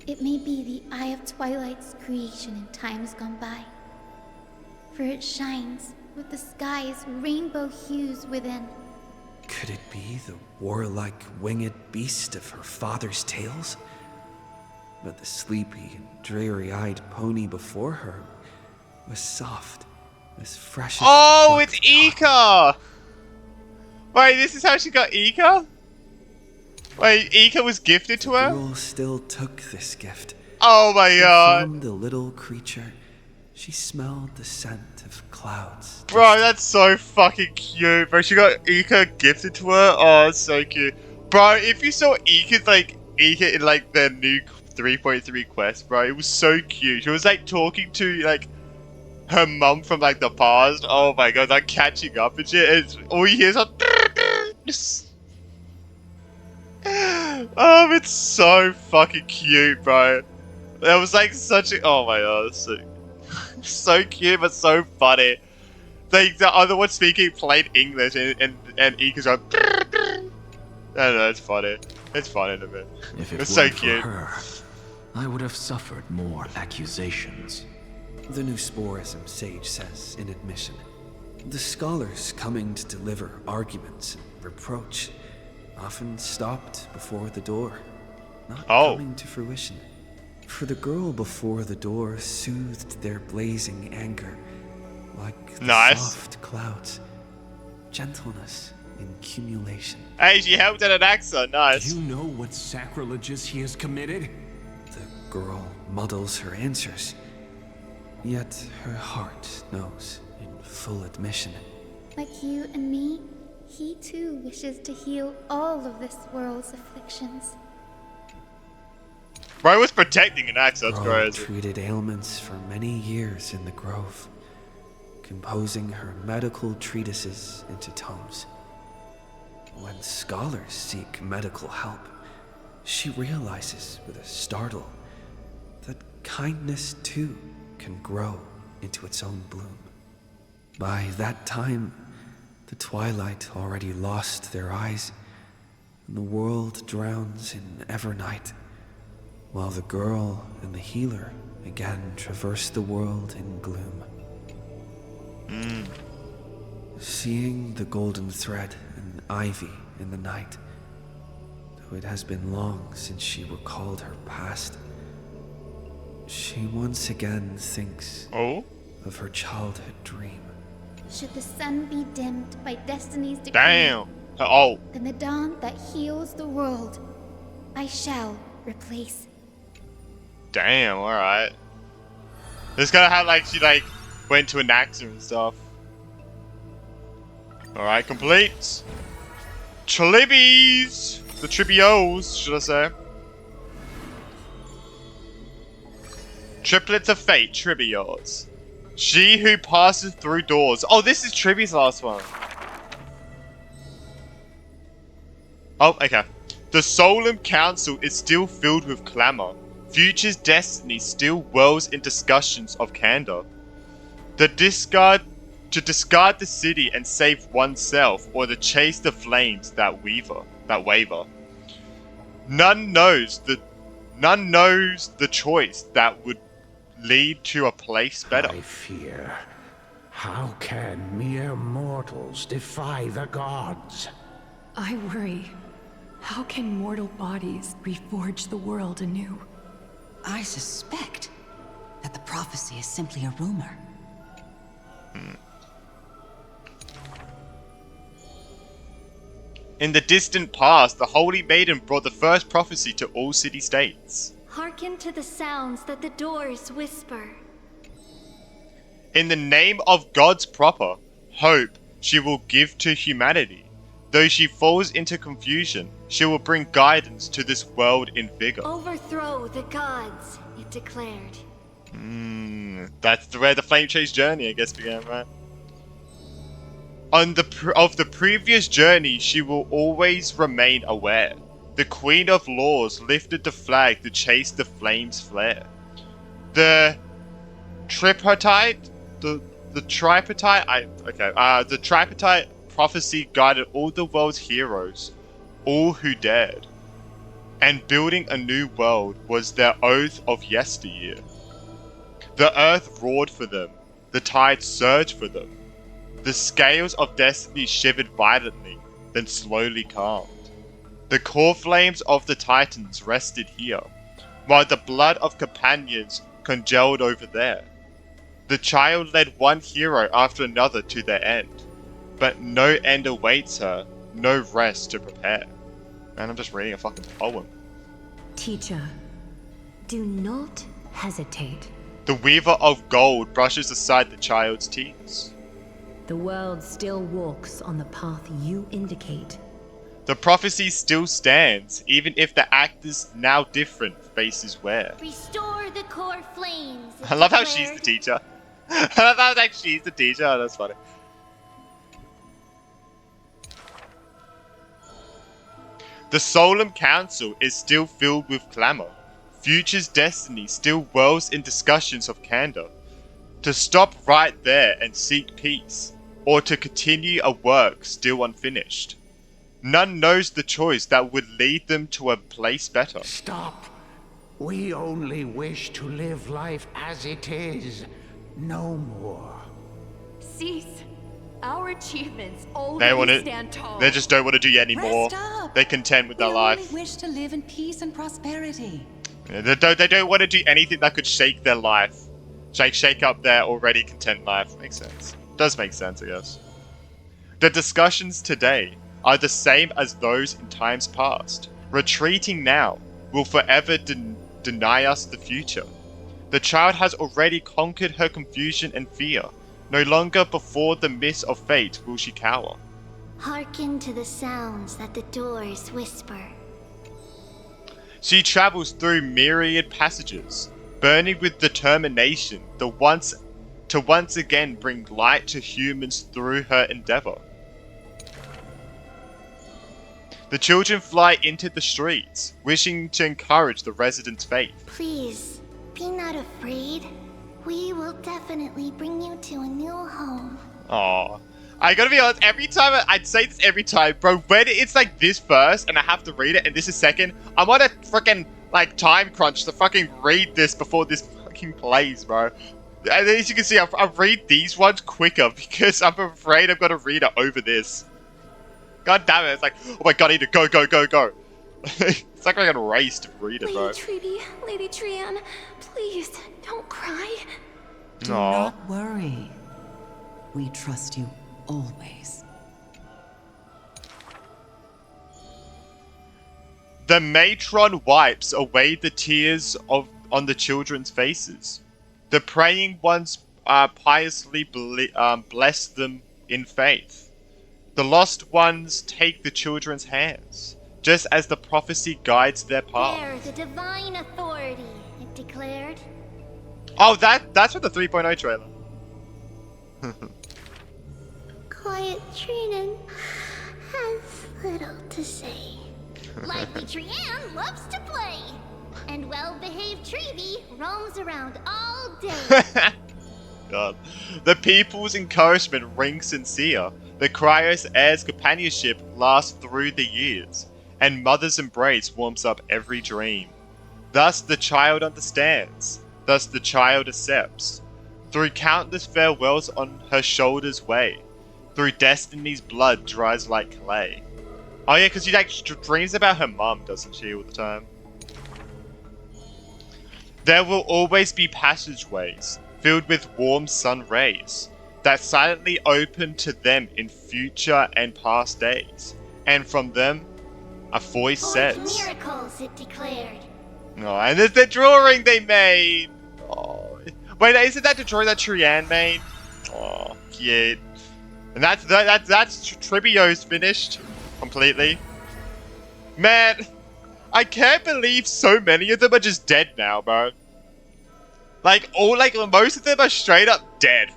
It may be the Eye of Twilight's creation in times gone by, for it shines with the sky's rainbow hues within. Could it be the warlike winged beast of her father's tales? But the sleepy and dreary-eyed pony before her was soft, as fresh as Oh, it's Ika! Wait, this is how she got Ika? Wait, Ika was gifted to her? The girl still took this gift. Oh my god. From the little creature, she smelled the scent of clouds. Bro, that's so fucking cute, bro. She got Ika gifted to her. Oh, it's so cute. Bro, if you saw Ika in like the new 3.3 quest, bro, it was so cute. She was like talking to like her mum from like the past. Oh my god, like catching up and shit. It's, all you hear is like, oh, it's so fucking cute, bro. That was like such a, oh my god, it's so, so cute but so funny. Like the other one speaking plain English and Ika's like, I don't know, it's funny. It's funny to me. If it It's so weren't cute. for her, I would have suffered more accusations. The Neusporism sage says in admission, the scholars coming to deliver arguments and reproach often stopped before the door, not coming to fruition. For the girl before the door soothed their blazing anger like the soft clouds, gentleness in cumulation. Hey, she helped at an accent, nice. Do you know what sacrileges he has committed? The girl muddles her answers, yet her heart knows in full admission. Like you and me, he too wishes to heal all of this world's afflictions. Bro was protecting an accent, that's Girl crazy. treated ailments for many years in the Grove, composing her medical treatises into tomes. When scholars seek medical help, she realizes with a startle that kindness too can grow into its own bloom. By that time, the twilight already lost their eyes, and the world drowns in evernight, while the girl and the healer again traverse the world in gloom. Seeing the golden thread and ivy in the night, though it has been long since she recalled her past, she once again thinks of her childhood dream. Should the sun be dimmed by destiny's decree, Damn. then the dawn that heals the world, I shall replace. Damn, alright. This kind of how like she like went to an actor and stuff. Alright, complete. Tribbies! The Tribios, should I say. Triplets of Fate, Tribios. She who passes through doors. Oh, this is Tribby's last one. Oh, okay. The Solemn Council is still filled with clamor. Future's destiny still whirls in discussions of candor. To discard the city and save oneself, or to chase the flames that waver. None knows the choice that would lead to a place better. I fear. How can mere mortals defy the gods? I worry. How can mortal bodies reforge the world anew? I suspect that the prophecy is simply a rumor. In the distant past, the Holy Maiden brought the first prophecy to all city-states. Hearken to the sounds that the doors whisper. In the name of God's proper, hope she will give to humanity. Though she falls into confusion, she will bring guidance to this world in vigor. Overthrow the gods, it declared. That's where the Flame Chase journey, I guess, began, right? Of the previous journey, she will always remain aware. The Queen of Laws lifted the flag to chase the flames flare. The tripartite prophecy guided all the world's heroes, all who dared. And building a new world was their oath of yesteryear. The earth roared for them, the tide surged for them. The scales of destiny shivered violently, then slowly calmed. The core flames of the Titans rested here, while the blood of companions congealed over there. The child led one hero after another to their end, but no end awaits her, no rest to prepare. Man, I'm just reading a fucking poem. Teacher, do not hesitate. The Weaver of Gold brushes aside the child's tears. The world still walks on the path you indicate. The prophecy still stands, even if the actors now different faces wear. Restore the core flames. I love how she's the teacher. I love how like she's the teacher. Oh, that's funny. The Solemn Council is still filled with clamor. Future's destiny still whirls in discussions of candor. To stop right there and seek peace, or to continue a work still unfinished. None knows the choice that would lead them to a place better. Stop. We only wish to live life as it is. No more. Cease. Our achievements They already stand tall. They just don't want to do anymore. Rest up. They're content with their We life. only wish to live in peace and prosperity. They don't want to do anything that could shake their life. Shake up their already content life. Makes sense. Does make sense, I guess. The discussions today are the same as those in times past. Retreating now will forever deny us the future. The child has already conquered her confusion and fear. No longer before the mist of fate will she cower. Hearken to the sounds that the doors whisper. She travels through myriad passages, burning with determination to once again bring light to humans through her endeavor. The children fly into the streets, wishing to encourage the residents' faith. Please, be not afraid. We will definitely bring you to a new home. Aww. I gotta be honest, I'd say this every time, bro, when it's like this first and I have to read it and this is second, I'm on a freaking, like, time crunch to fucking read this before this fucking plays, bro. And as you can see, I read these ones quicker because I'm afraid I'm gonna read it over this. God damn it! It's like, oh my god, I need to go, go, go, go. It's like I'm gonna race to read it, bro. Lady Treaty, Lady Trian, please don't cry. Do not worry. We trust you always. The matron wipes away the tears on the children's faces. The praying ones piously bless them in faith. The lost ones take the children's hands, just as the prophecy guides their path. Bear the divine authority, it declared. Oh, that's from the 3.0 trailer. Quiet Trinan has little to say. Lively Trian loves to play. And well-behaved Treevy roams around all day. God. The people's encouragement rings sincere. The Cryos heir's companionship lasts through the years, and mother's embrace warms up every dream. Thus the child understands. Thus the child accepts. Through countless farewells on her shoulders weigh. Through destiny's blood dries like clay. Oh yeah, because she like dreams about her mum, doesn't she, all the time? There will always be passageways filled with warm sun rays that silently open to them in future and past days. And from them, a voice says... miracles, it declared. Oh, and there's the drawing they made! Oh. Wait, isn't that the drawing that Trian made? Oh, cute. And that's Tribio's finished completely. Man, I can't believe so many of them are just dead now, bro. Like most of them are straight up dead.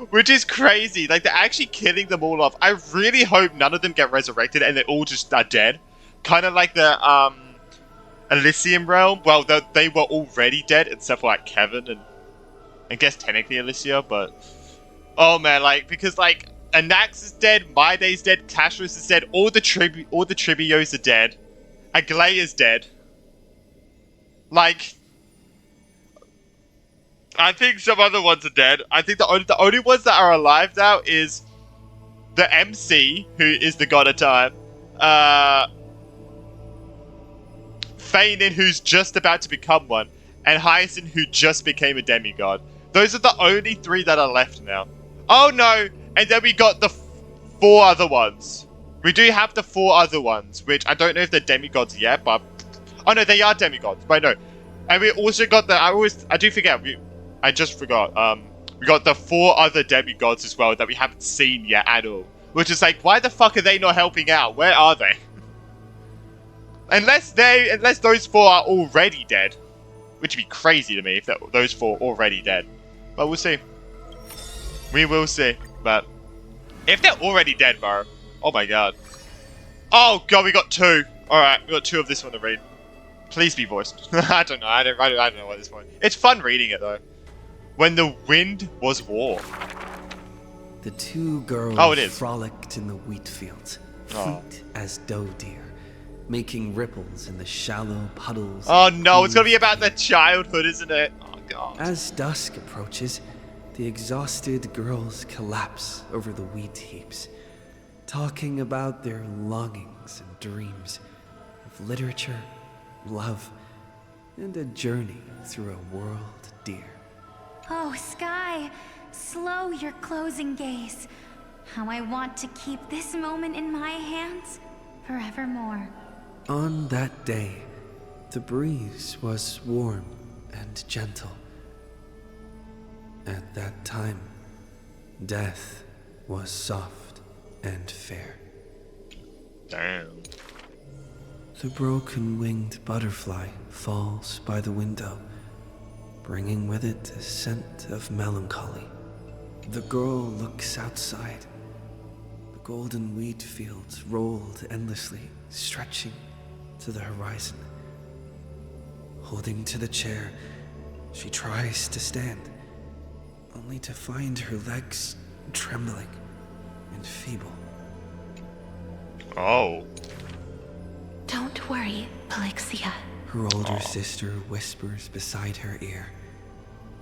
Which is crazy. Like, they're actually killing them all off. I really hope none of them get resurrected and they all just are dead. Kind of like the, Elysium realm. Well, they were already dead, except for, like, Kevin and I guess technically Elysia, but... Oh, man, like, because, like, Anax is dead, Maide's dead, Cashless is dead, all the Tribios are dead. Agley is dead. Like... I think some other ones are dead. I think the only ones that are alive now is the MC, who is the god of time, Feinin, who's just about to become one, and Hyacinth, who just became a demigod. Those are the only three that are left now. Oh no! And then we got the 4 other ones. We do have the 4 other ones, which I don't know if they're demigods yet, but... Oh no, they are demigods, but no. And we also got the... I do forget, I just forgot. We got the 4 other demigods as well that we haven't seen yet at all. Which is like, why the fuck are they not helping out? Where are they? Unless those 4 are already dead. Which would be crazy to me if those 4 are already dead. But we'll see. We will see. But if they're already dead, bro. Oh my god. Oh god, we got 2. Alright, we got 2 of this one to read. Please be voiced. I don't know. I don't know at this point. It's fun reading it though. When the wind was warm. The 2 girls it is. frolicked in the wheat fields, fleet as doe deer, making ripples in the shallow puddles. Oh no, it's gonna be about their childhood, isn't it? Oh god. As dusk approaches, the exhausted girls collapse over the wheat heaps, talking about their longings and dreams of literature, love, and a journey through a world dear. Oh, Sky, slow your closing gaze. How I want to keep this moment in my hands forevermore. On that day, the breeze was warm and gentle. At that time, death was soft and fair. Damn. The broken-winged butterfly falls by the window, bringing with it a scent of melancholy. The girl looks outside. The golden wheat fields rolled endlessly, stretching to the horizon. Holding to the chair, she tries to stand, only to find her legs trembling and feeble. Oh. Don't worry, Pelixia. Her older sister whispers beside her ear,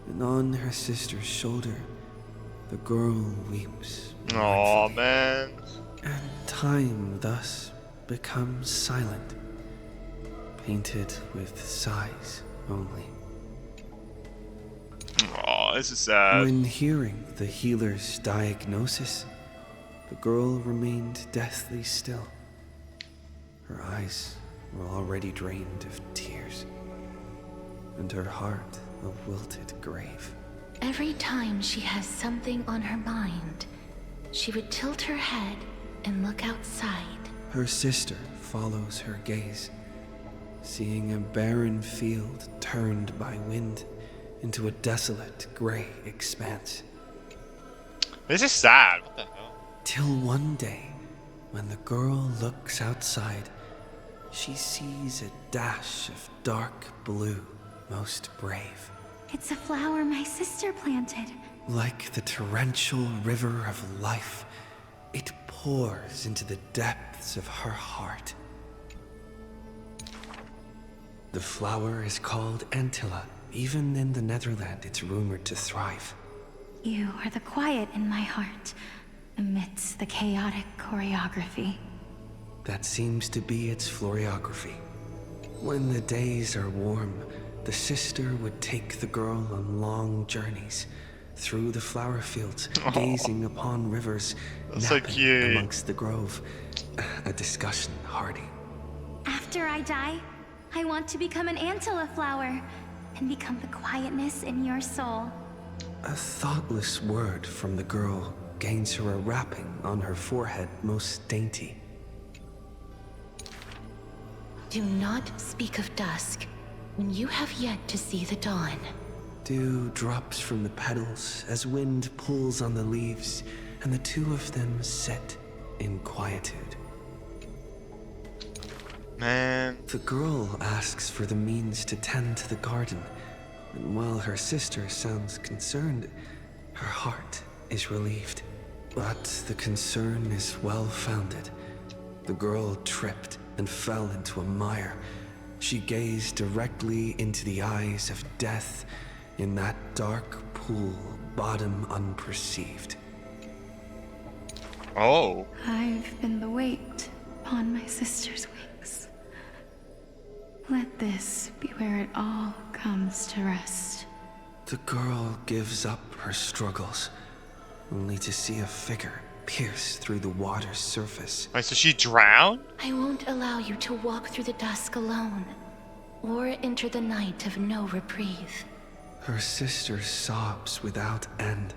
and on her sister's shoulder, the girl weeps. Oh man. And time thus becomes silent, painted with sighs only. Oh, this is sad. When hearing the healer's diagnosis, the girl remained deathly still. Her eyes were already drained of tears, and her heart a wilted grave. Every time she has something on her mind, she would tilt her head and look outside. Her sister follows her gaze, seeing a barren field turned by wind into a desolate gray expanse. This is sad. What the hell? Till one day, when the girl looks outside, she sees a dash of dark blue, most brave. It's a flower my sister planted. Like the torrential river of life, it pours into the depths of her heart. The flower is called Antilla. Even in the Netherland, it's rumored to thrive. You are the quiet in my heart, amidst the chaotic choreography. That seems to be its floriography. When the days are warm, the sister would take the girl on long journeys through the flower fields, gazing upon rivers, napping amongst the grove. A discussion hardy. After I die, I want to become an Antilla flower and become the quietness in your soul. A thoughtless word from the girl gains her a wrapping on her forehead most dainty. Do not speak of dusk when you have yet to see the dawn. Dew drops from the petals as wind pulls on the leaves, and the two of them sit in quietude. Man. The girl asks for the means to tend to the garden, and while her sister sounds concerned, her heart is relieved. But the concern is well-founded. The girl tripped and fell into a mire. She gazed directly into the eyes of death in that dark pool, bottom unperceived. Oh. I've been the weight upon my sister's wings. Let this be where it all comes to rest. The girl gives up her struggles, only to see a figure pierce through the water's surface. Wait, so she drowned? I won't allow you to walk through the dusk alone, or enter the night of no reprieve. Her sister sobs without end,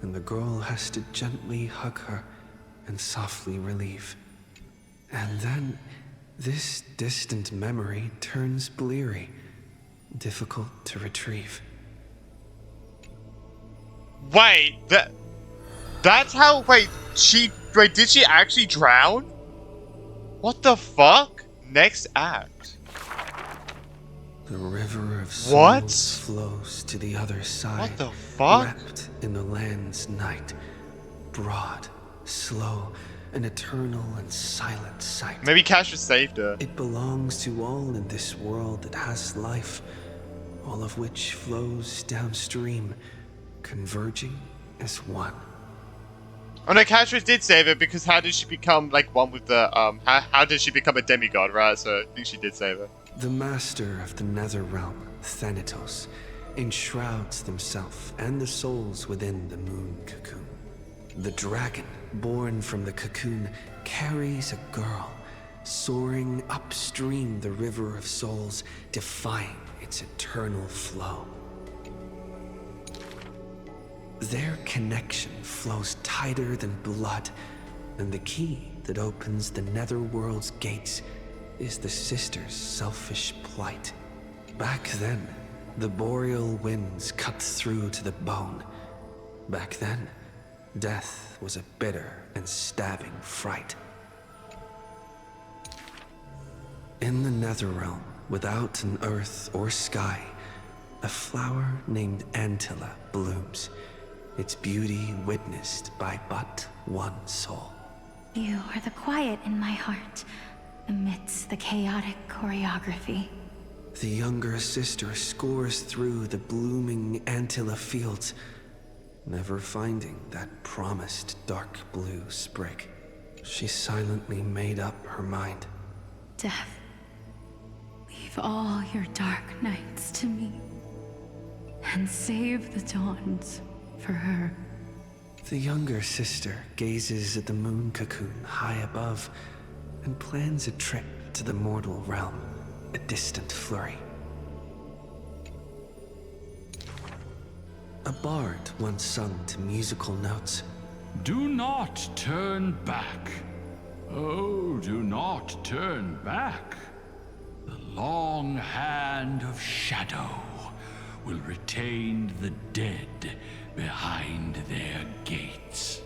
and the girl has to gently hug her and softly relieve. And then, this distant memory turns bleary, difficult to retrieve. Wait, that's how, wait, did she actually drown? What the fuck? Next act. The river of souls flows to the other side. What the fuck? Wrapped in the land's night. Broad, slow, an eternal and silent sight. Maybe Castra saved her. It belongs to all in this world that has life, all of which flows downstream, converging as one. Oh no, Castra did save her, because how did she become like one with the how did she become a demigod, right? So I think she did save her. The master of the nether realm, Thanatos, enshrouds himself and the souls within the moon cocoon. The dragon, born from the cocoon, carries a girl, soaring upstream the river of souls, defying its eternal flow. Their connection flows tighter than blood, and the key that opens the netherworld's gates is the sister's selfish plight. Back then, the boreal winds cut through to the bone. Back then, death was a bitter and stabbing fright. In the Netherrealm, without an earth or sky, a flower named Antilla blooms, its beauty witnessed by but one soul. You are the quiet in my heart, amidst the chaotic choreography. The younger sister scores through the blooming Antilla fields, never finding that promised dark blue sprig. She silently made up her mind. Death, leave all your dark nights to me, and save the dawns for her. The younger sister gazes at the moon cocoon high above and plans a trip to the mortal realm, a distant flurry. A bard once sung to musical notes. Do not turn back. Oh, do not turn back. The long hand of shadow will retain the dead behind their gates.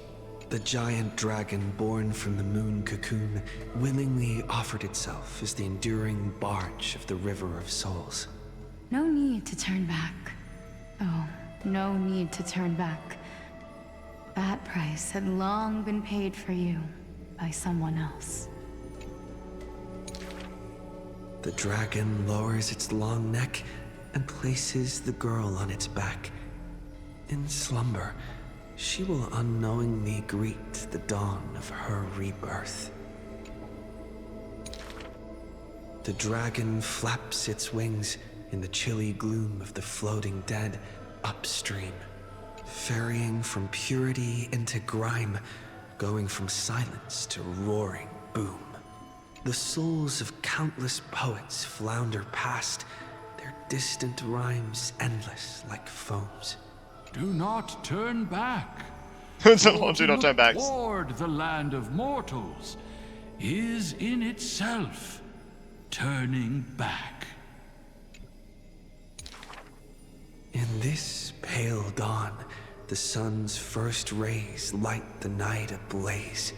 The giant dragon born from the moon cocoon willingly offered itself as the enduring barge of the River of Souls. No need to turn back. Oh, no need to turn back. That price had long been paid for you by someone else. The dragon lowers its long neck and places the girl on its back. In slumber, she will unknowingly greet the dawn of her rebirth. The dragon flaps its wings in the chilly gloom of the floating dead upstream, ferrying from purity into grime, going from silence to roaring boom. The souls of countless poets flounder past, their distant rhymes endless like foams. Do not turn back. Do not turn back. Toward the land of mortals is in itself turning back. In this pale dawn, the sun's first rays light the night ablaze.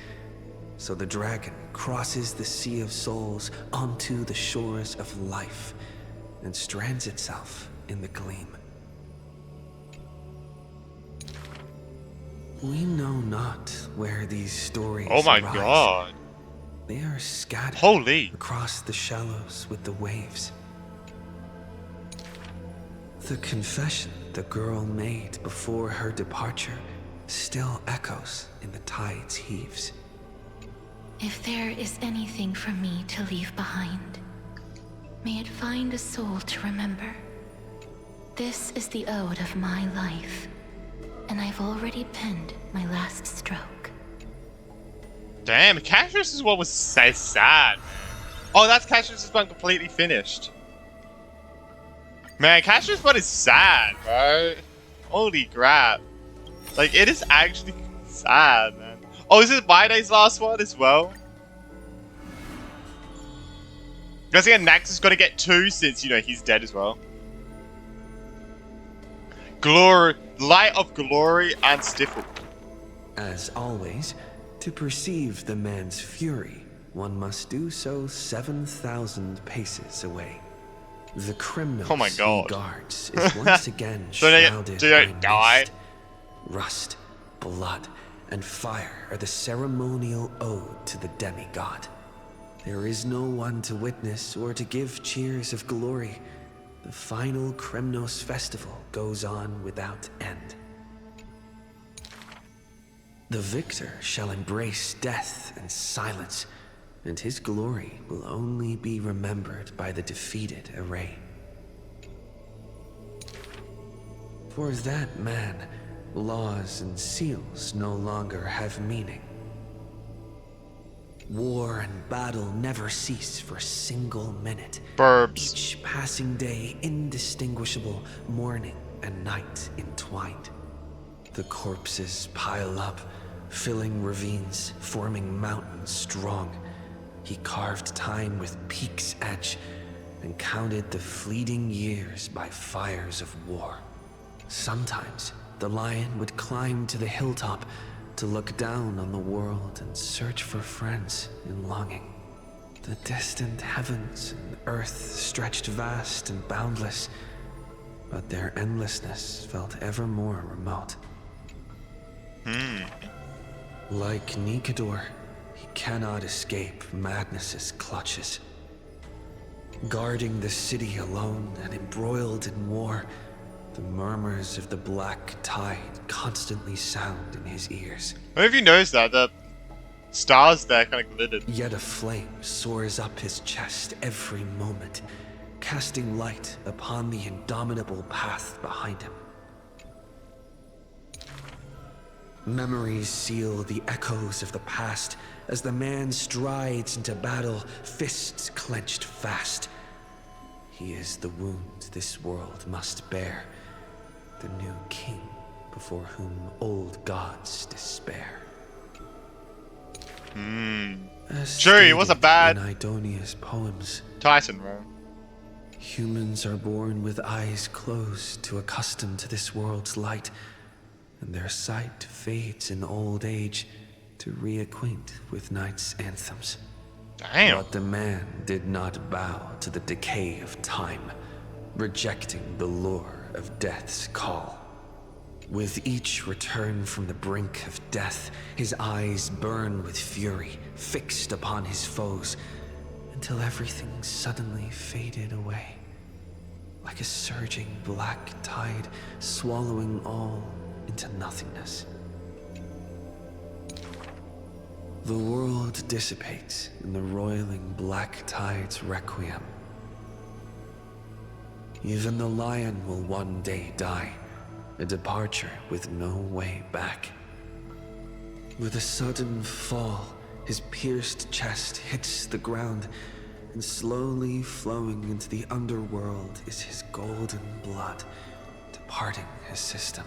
So the dragon crosses the sea of souls onto the shores of life and strands itself in the gleam. We know not where these stories Oh my arise. god. They are scattered across the shallows with the waves. The confession the girl made before her departure still echoes in the tide's heaves. If there is anything for me to leave behind, may it find a soul to remember. This is the ode of my life, and I've already penned my last stroke. Damn, Cassius's one was so sad. Oh, that's Cassius's one completely finished. Man, Cassius's one is sad, bro. Holy crap. Like, it is actually sad, man. Oh, is it Mayde's last one as well? Because again, Nax has got to get 2 since, you know, he's dead as well. Glory, Light of Glory and Stifle. As always, to perceive the man's fury, one must do so 7,000 paces away. The Kremnos he guards is once again shrouded by mist. Rust, blood, and fire are the ceremonial ode to the demigod. There is no one to witness or to give cheers of glory. The final Kremnos festival goes on without end. The victor shall embrace death and silence, and his glory will only be remembered by the defeated array. For that man, laws and seals no longer have meaning. War and battle never cease for a single minute. Burbs. Each passing day indistinguishable, morning and night entwined. The corpses pile up, filling ravines, forming mountains strong. He carved time with peak's edge and counted the fleeting years by fires of war. Sometimes the lion would climb to the hilltop to look down on the world and search for friends in longing. The distant heavens and earth stretched vast and boundless, but their endlessness felt ever more remote. Like Nikador, he cannot escape madness's clutches. Guarding the city alone and embroiled in war, the murmurs of the black tide constantly sound in his ears. I don't know if you noticed that, the stars there kind of glittered. Yet a flame soars up his chest every moment, casting light upon the indomitable path behind him. Memories seal the echoes of the past as the man strides into battle, fists clenched fast. He is the wound this world must bear, the new king before whom old gods despair. Sure, he was a bad in Idonia's poems. Titan, bro. Humans are born with eyes closed to accustom to this world's light, and their sight fades in old age to reacquaint with night's anthems. Damn. But the man did not bow to the decay of time, rejecting the lure of death's call. With each return from the brink of death, his eyes burn with fury, fixed upon his foes, until everything suddenly faded away, like a surging black tide swallowing all into nothingness. The world dissipates in the roiling black tide's requiem. Even the lion will one day die, a departure with no way back. With a sudden fall, his pierced chest hits the ground, and slowly flowing into the underworld is his golden blood, departing his system.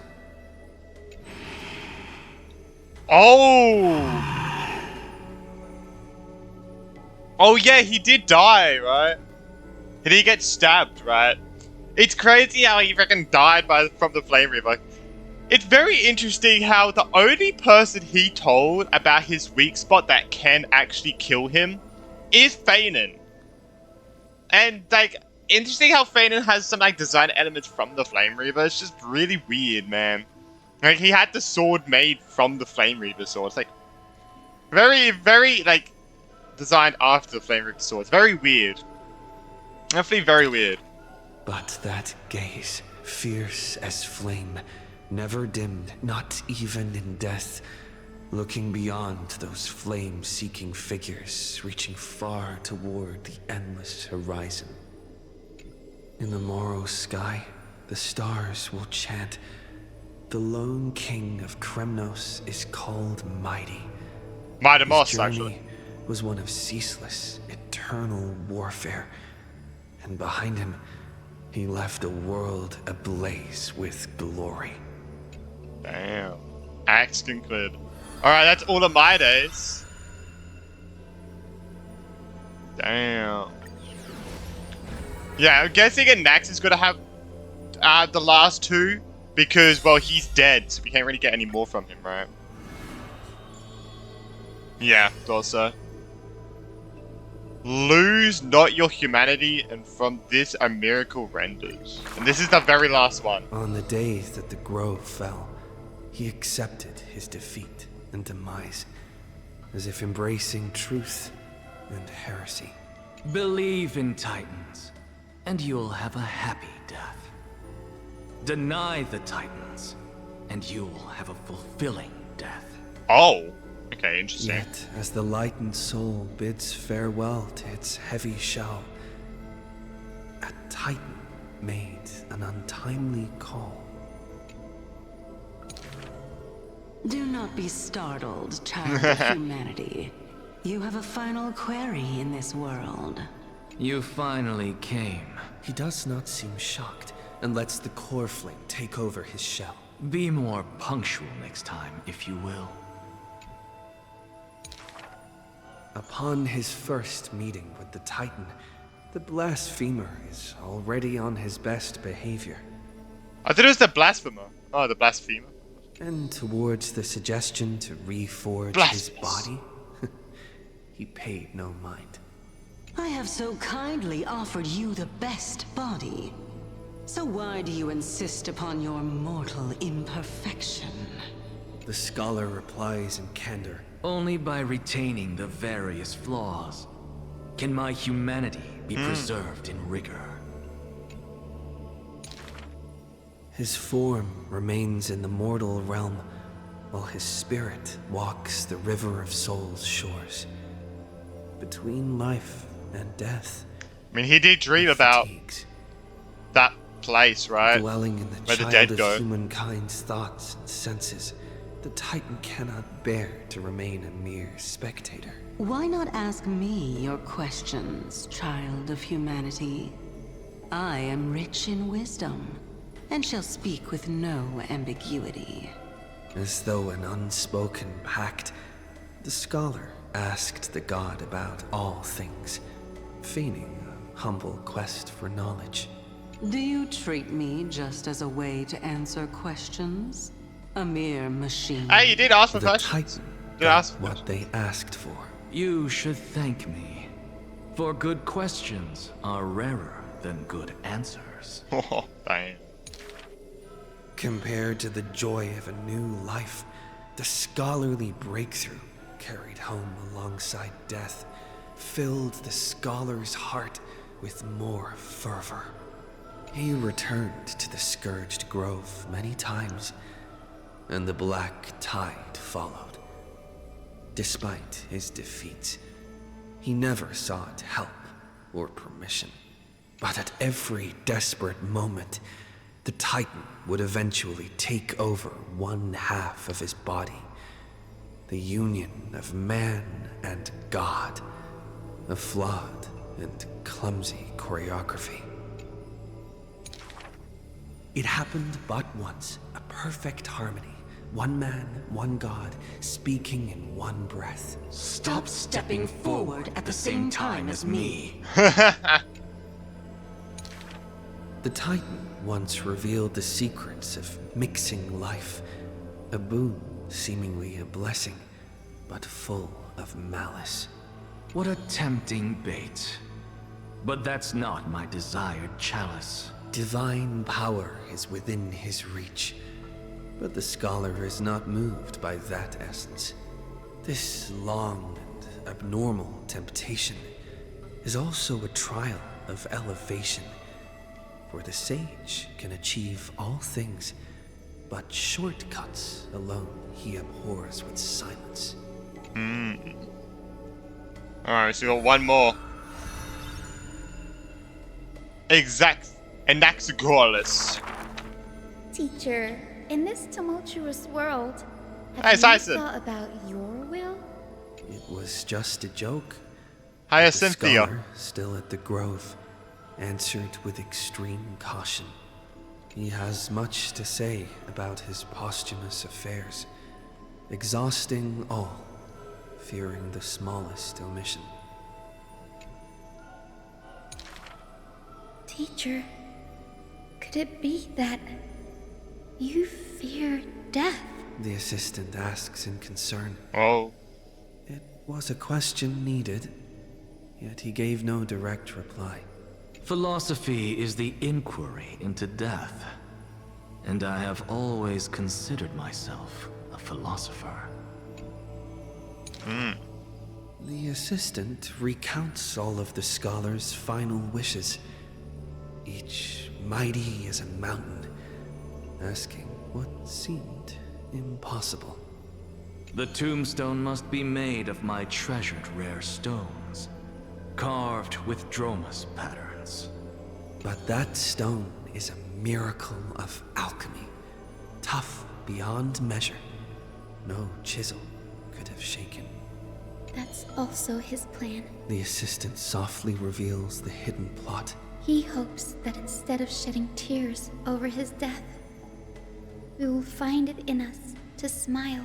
Oh! Oh yeah, he did die, right? He did get stabbed, right? It's crazy how he freaking died from the Flame Reaper. It's very interesting how the only person he told about his weak spot that can actually kill him is Fanon. And like, interesting how Fanon has some like design elements from the Flame Reaper. It's just really weird, man. Like, he had the sword made from the Flame Reaper sword. It's like very, very like designed after the Flame Reaper sword. It's very weird. Definitely very weird. But that gaze, fierce as flame, never dimmed, not even in death, looking beyond those flame-seeking figures, reaching far toward the endless horizon. In the morrow sky, the stars will chant, "The lone king of Kremnos is called Mighty." Mighty-Moss, His journey actually. was one of ceaseless, eternal warfare, and behind him, he left a world ablaze with glory. Damn. Axe concluded. Alright, that's all of my days. Damn. Yeah, I'm guessing Nax is gonna have the last two because, well, he's dead, so we can't really get any more from him, right? Yeah, thought so. Lose not your humanity, and from this a miracle renders. And this is the very last one. On the day that the grove fell, he accepted his defeat and demise, as if embracing truth and heresy. Believe in Titans, and you'll have a happy death. Deny the Titans, and you'll have a fulfilling death. Oh, okay, interesting. Yet, as the lightened soul bids farewell to its heavy shell, a Titan made an untimely call. Do not be startled, child of humanity. You have a final query in this world. You finally came. He does not seem shocked, and lets the core flame take over his shell. Be more punctual next time, if you will. Upon his first meeting with the Titan, the blasphemer is already on his best behavior. I thought it was the blasphemer. Oh, the blasphemer. And towards the suggestion to reforge his body, he paid no mind. I have so kindly offered you the best body. So why do you insist upon your mortal imperfection? The scholar replies in candor. Only by retaining the various flaws. Can my humanity be preserved in rigor? His form remains in the mortal realm, while his spirit walks the river of souls shores. Between life and death. I mean, he did dream about that place, right? Dwelling in the where child the dead of go. humankind's thoughts and senses, the Titan cannot bear to remain a mere spectator. Why not ask me your questions, child of humanity? I am rich in wisdom, and shall speak with no ambiguity. As though an unspoken pact, the scholar asked the god about all things, feigning a humble quest for knowledge. Do you treat me just as a way to answer questions? A mere machine? Hey, you did ask for The questions. Titan Did ask for what they asked for. You should thank me. For good questions are rarer than good answers. Oh, dang. Compared to the joy of a new life, the scholarly breakthrough carried home alongside death filled the scholar's heart with more fervor. He returned to the Scourged Grove many times, and the black tide followed. Despite his defeats, he never sought help or permission. But at every desperate moment, the Titan would eventually take over one half of his body. The union of man and God. A flawed and clumsy choreography. It happened but once, a perfect harmony. One man, one god, speaking in one breath. Stop stepping forward at the same time as me. The Titan once revealed the secrets of mixing life. A boon, seemingly a blessing, but full of malice. What a tempting bait. But that's not my desired chalice. Divine power is within his reach, but the scholar is not moved by that essence. This long and abnormal temptation is also a trial of elevation, for the sage can achieve all things, but shortcuts alone he abhors with silence. Alright, so we got one more. Anaxagoras. Teacher, in this tumultuous world, have Hey, you Tyson. thought about your will? It was just a joke. Hyacinthia. The scholar, still at the grove, answered with extreme caution. He has much to say about his posthumous affairs, exhausting all, fearing the smallest omission. Teacher, could it be that you fear death? The assistant asks in concern. Oh. It was a question needed, yet he gave no direct reply. Philosophy is the inquiry into death, and I have always considered myself a philosopher. The assistant recounts all of the scholar's final wishes, each mighty as a mountain, asking what seemed impossible. The tombstone must be made of my treasured rare stones, carved with Dromus patterns. But that stone is a miracle of alchemy, tough beyond measure. No chisel could have shaken. That's also his plan. The assistant softly reveals the hidden plot. He hopes that instead of shedding tears over his death, we will find it in us to smile,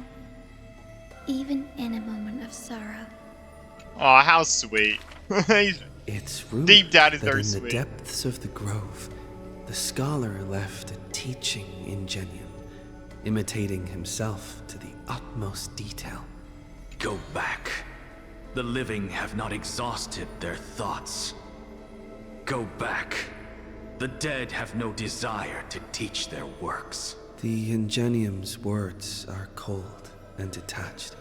even in a moment of sorrow. Oh, how sweet. It's rumored Deep down is that very in sweet. the depths of the grove, the scholar left a teaching ingenium, imitating himself to the utmost detail. Go back. The living have not exhausted their thoughts. Go back. The dead have no desire to teach their works. The ingenium's words are cold and detached,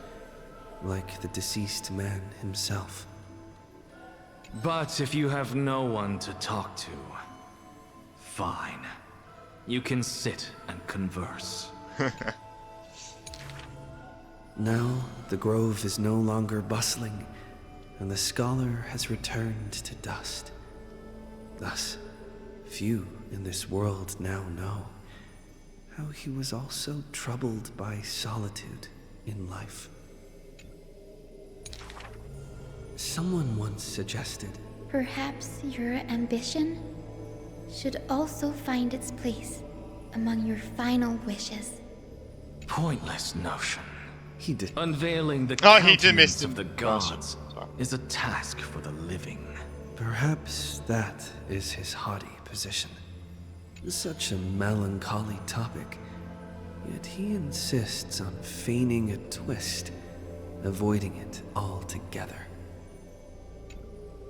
like the deceased man himself. But if you have no one to talk to, fine. You can sit and converse. Now, the grove is no longer bustling, and the scholar has returned to dust. Thus, few in this world now know how he was also troubled by solitude in life. Someone once suggested, perhaps your ambition should also find its place among your final wishes. Pointless notion. He did. Unveiling the he did miss countenance of the gods is a task for the living. Perhaps that is his haughty position. Such a melancholy topic, yet he insists on feigning a twist, avoiding it altogether.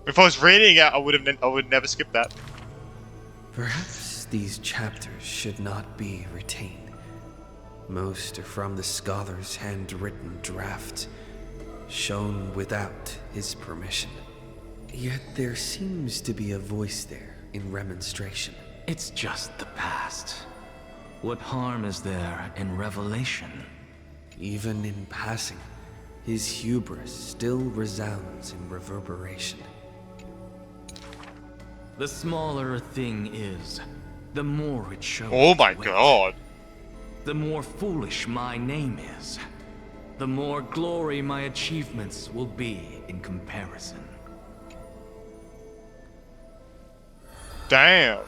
If I was reading it, I would never skip that. Perhaps these chapters should not be retained. Most are from the scholar's handwritten draft, shown without his permission. Yet there seems to be a voice there in remonstration. It's just the past. What harm is there in revelation? Even in passing, his hubris still resounds in reverberation. The smaller a thing is, the more it shows. Oh my weight. god. The more foolish my name is, the more glory my achievements will be in comparison. Damn.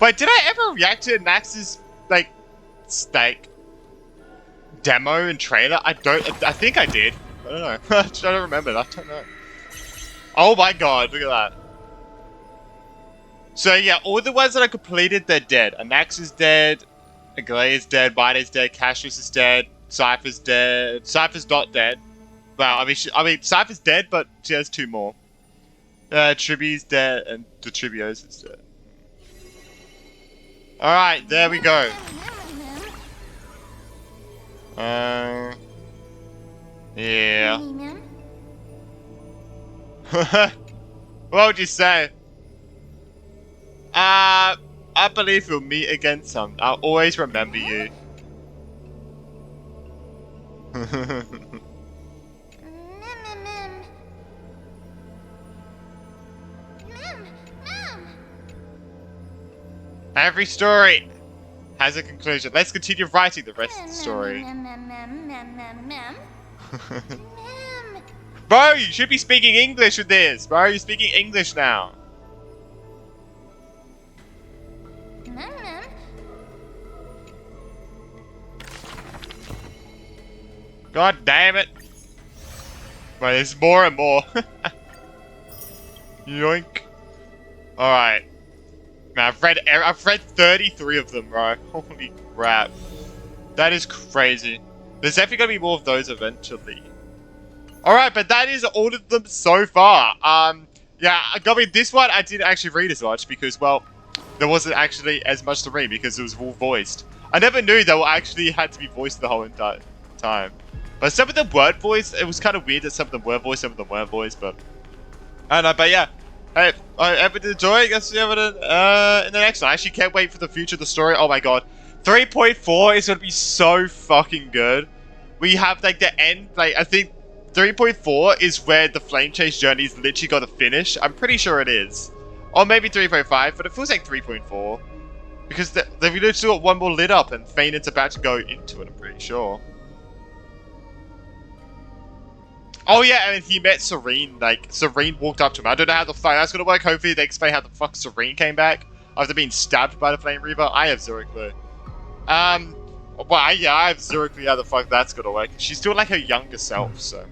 Wait, did I ever react to Nax's, like, demo and trailer? I think I did. I don't know. I don't remember. I don't know. Oh my god, look at that. So yeah, all the ones that I completed, they're dead. Anax is dead. Aglaya is dead. Bide is dead. Cassius is dead. Cypher's dead. Cypher's not dead. Well, I mean, Cypher's dead, but she has 2 more. Triby's dead, and the Tribios is dead. Alright, there we go. Yeah. What would you say? I believe we'll meet again some. I'll always remember you. Every story has a conclusion. Let's continue writing the rest of the story. Bro, you should be speaking English with this. Bro, you're speaking English now. God damn it. Right, there's more and more. Yoink. Alright. Man, I've read 33 of them, bro. Holy crap. That is crazy. There's definitely gonna be more of those eventually. Alright, but that is all of them so far. Yeah, I mean, this one I didn't actually read as much because, well, there wasn't actually as much to read because it was all voiced. I never knew they actually had to be voiced the whole entire time. But some of them weren't voiced. It was kind of weird that some of them were voiced, some of them weren't voiced, but I don't know, but yeah. Hey, I hope you enjoy. I guess you have it in the next one. I actually can't wait for the future of the story. Oh my god. 3.4 is going to be so fucking good. We have, like, the end, like, I think 3.4 is where the Flame Chase journey is literally going to finish. I'm pretty sure it is. Or maybe 3.5, but it feels like 3.4. Because they've literally got one more lit up, and Fainan's about to go into it, I'm pretty sure. Oh yeah, and he met Serene, like, Serene walked up to him. I don't know how the fuck that's gonna work. Hopefully they explain how the fuck Serene came back after being stabbed by the Flame Reaver. I have zero clue. Well, yeah, I have zero clue how the fuck that's gonna work. She's still like her younger self, so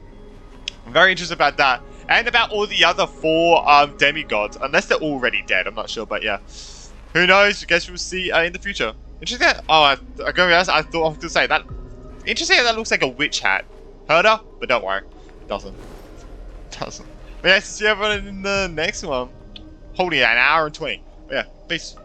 I'm very interested about that. And about all the other 4 demigods, unless they're already dead, I'm not sure, but yeah. Who knows, I guess we'll see in the future. Interesting, I gotta be honest, I thought I was gonna say that. Interesting how that looks like a witch hat. Heard her? But don't worry. Doesn't. But yeah, see everyone in the next one. Holding an hour and 20. But yeah, peace.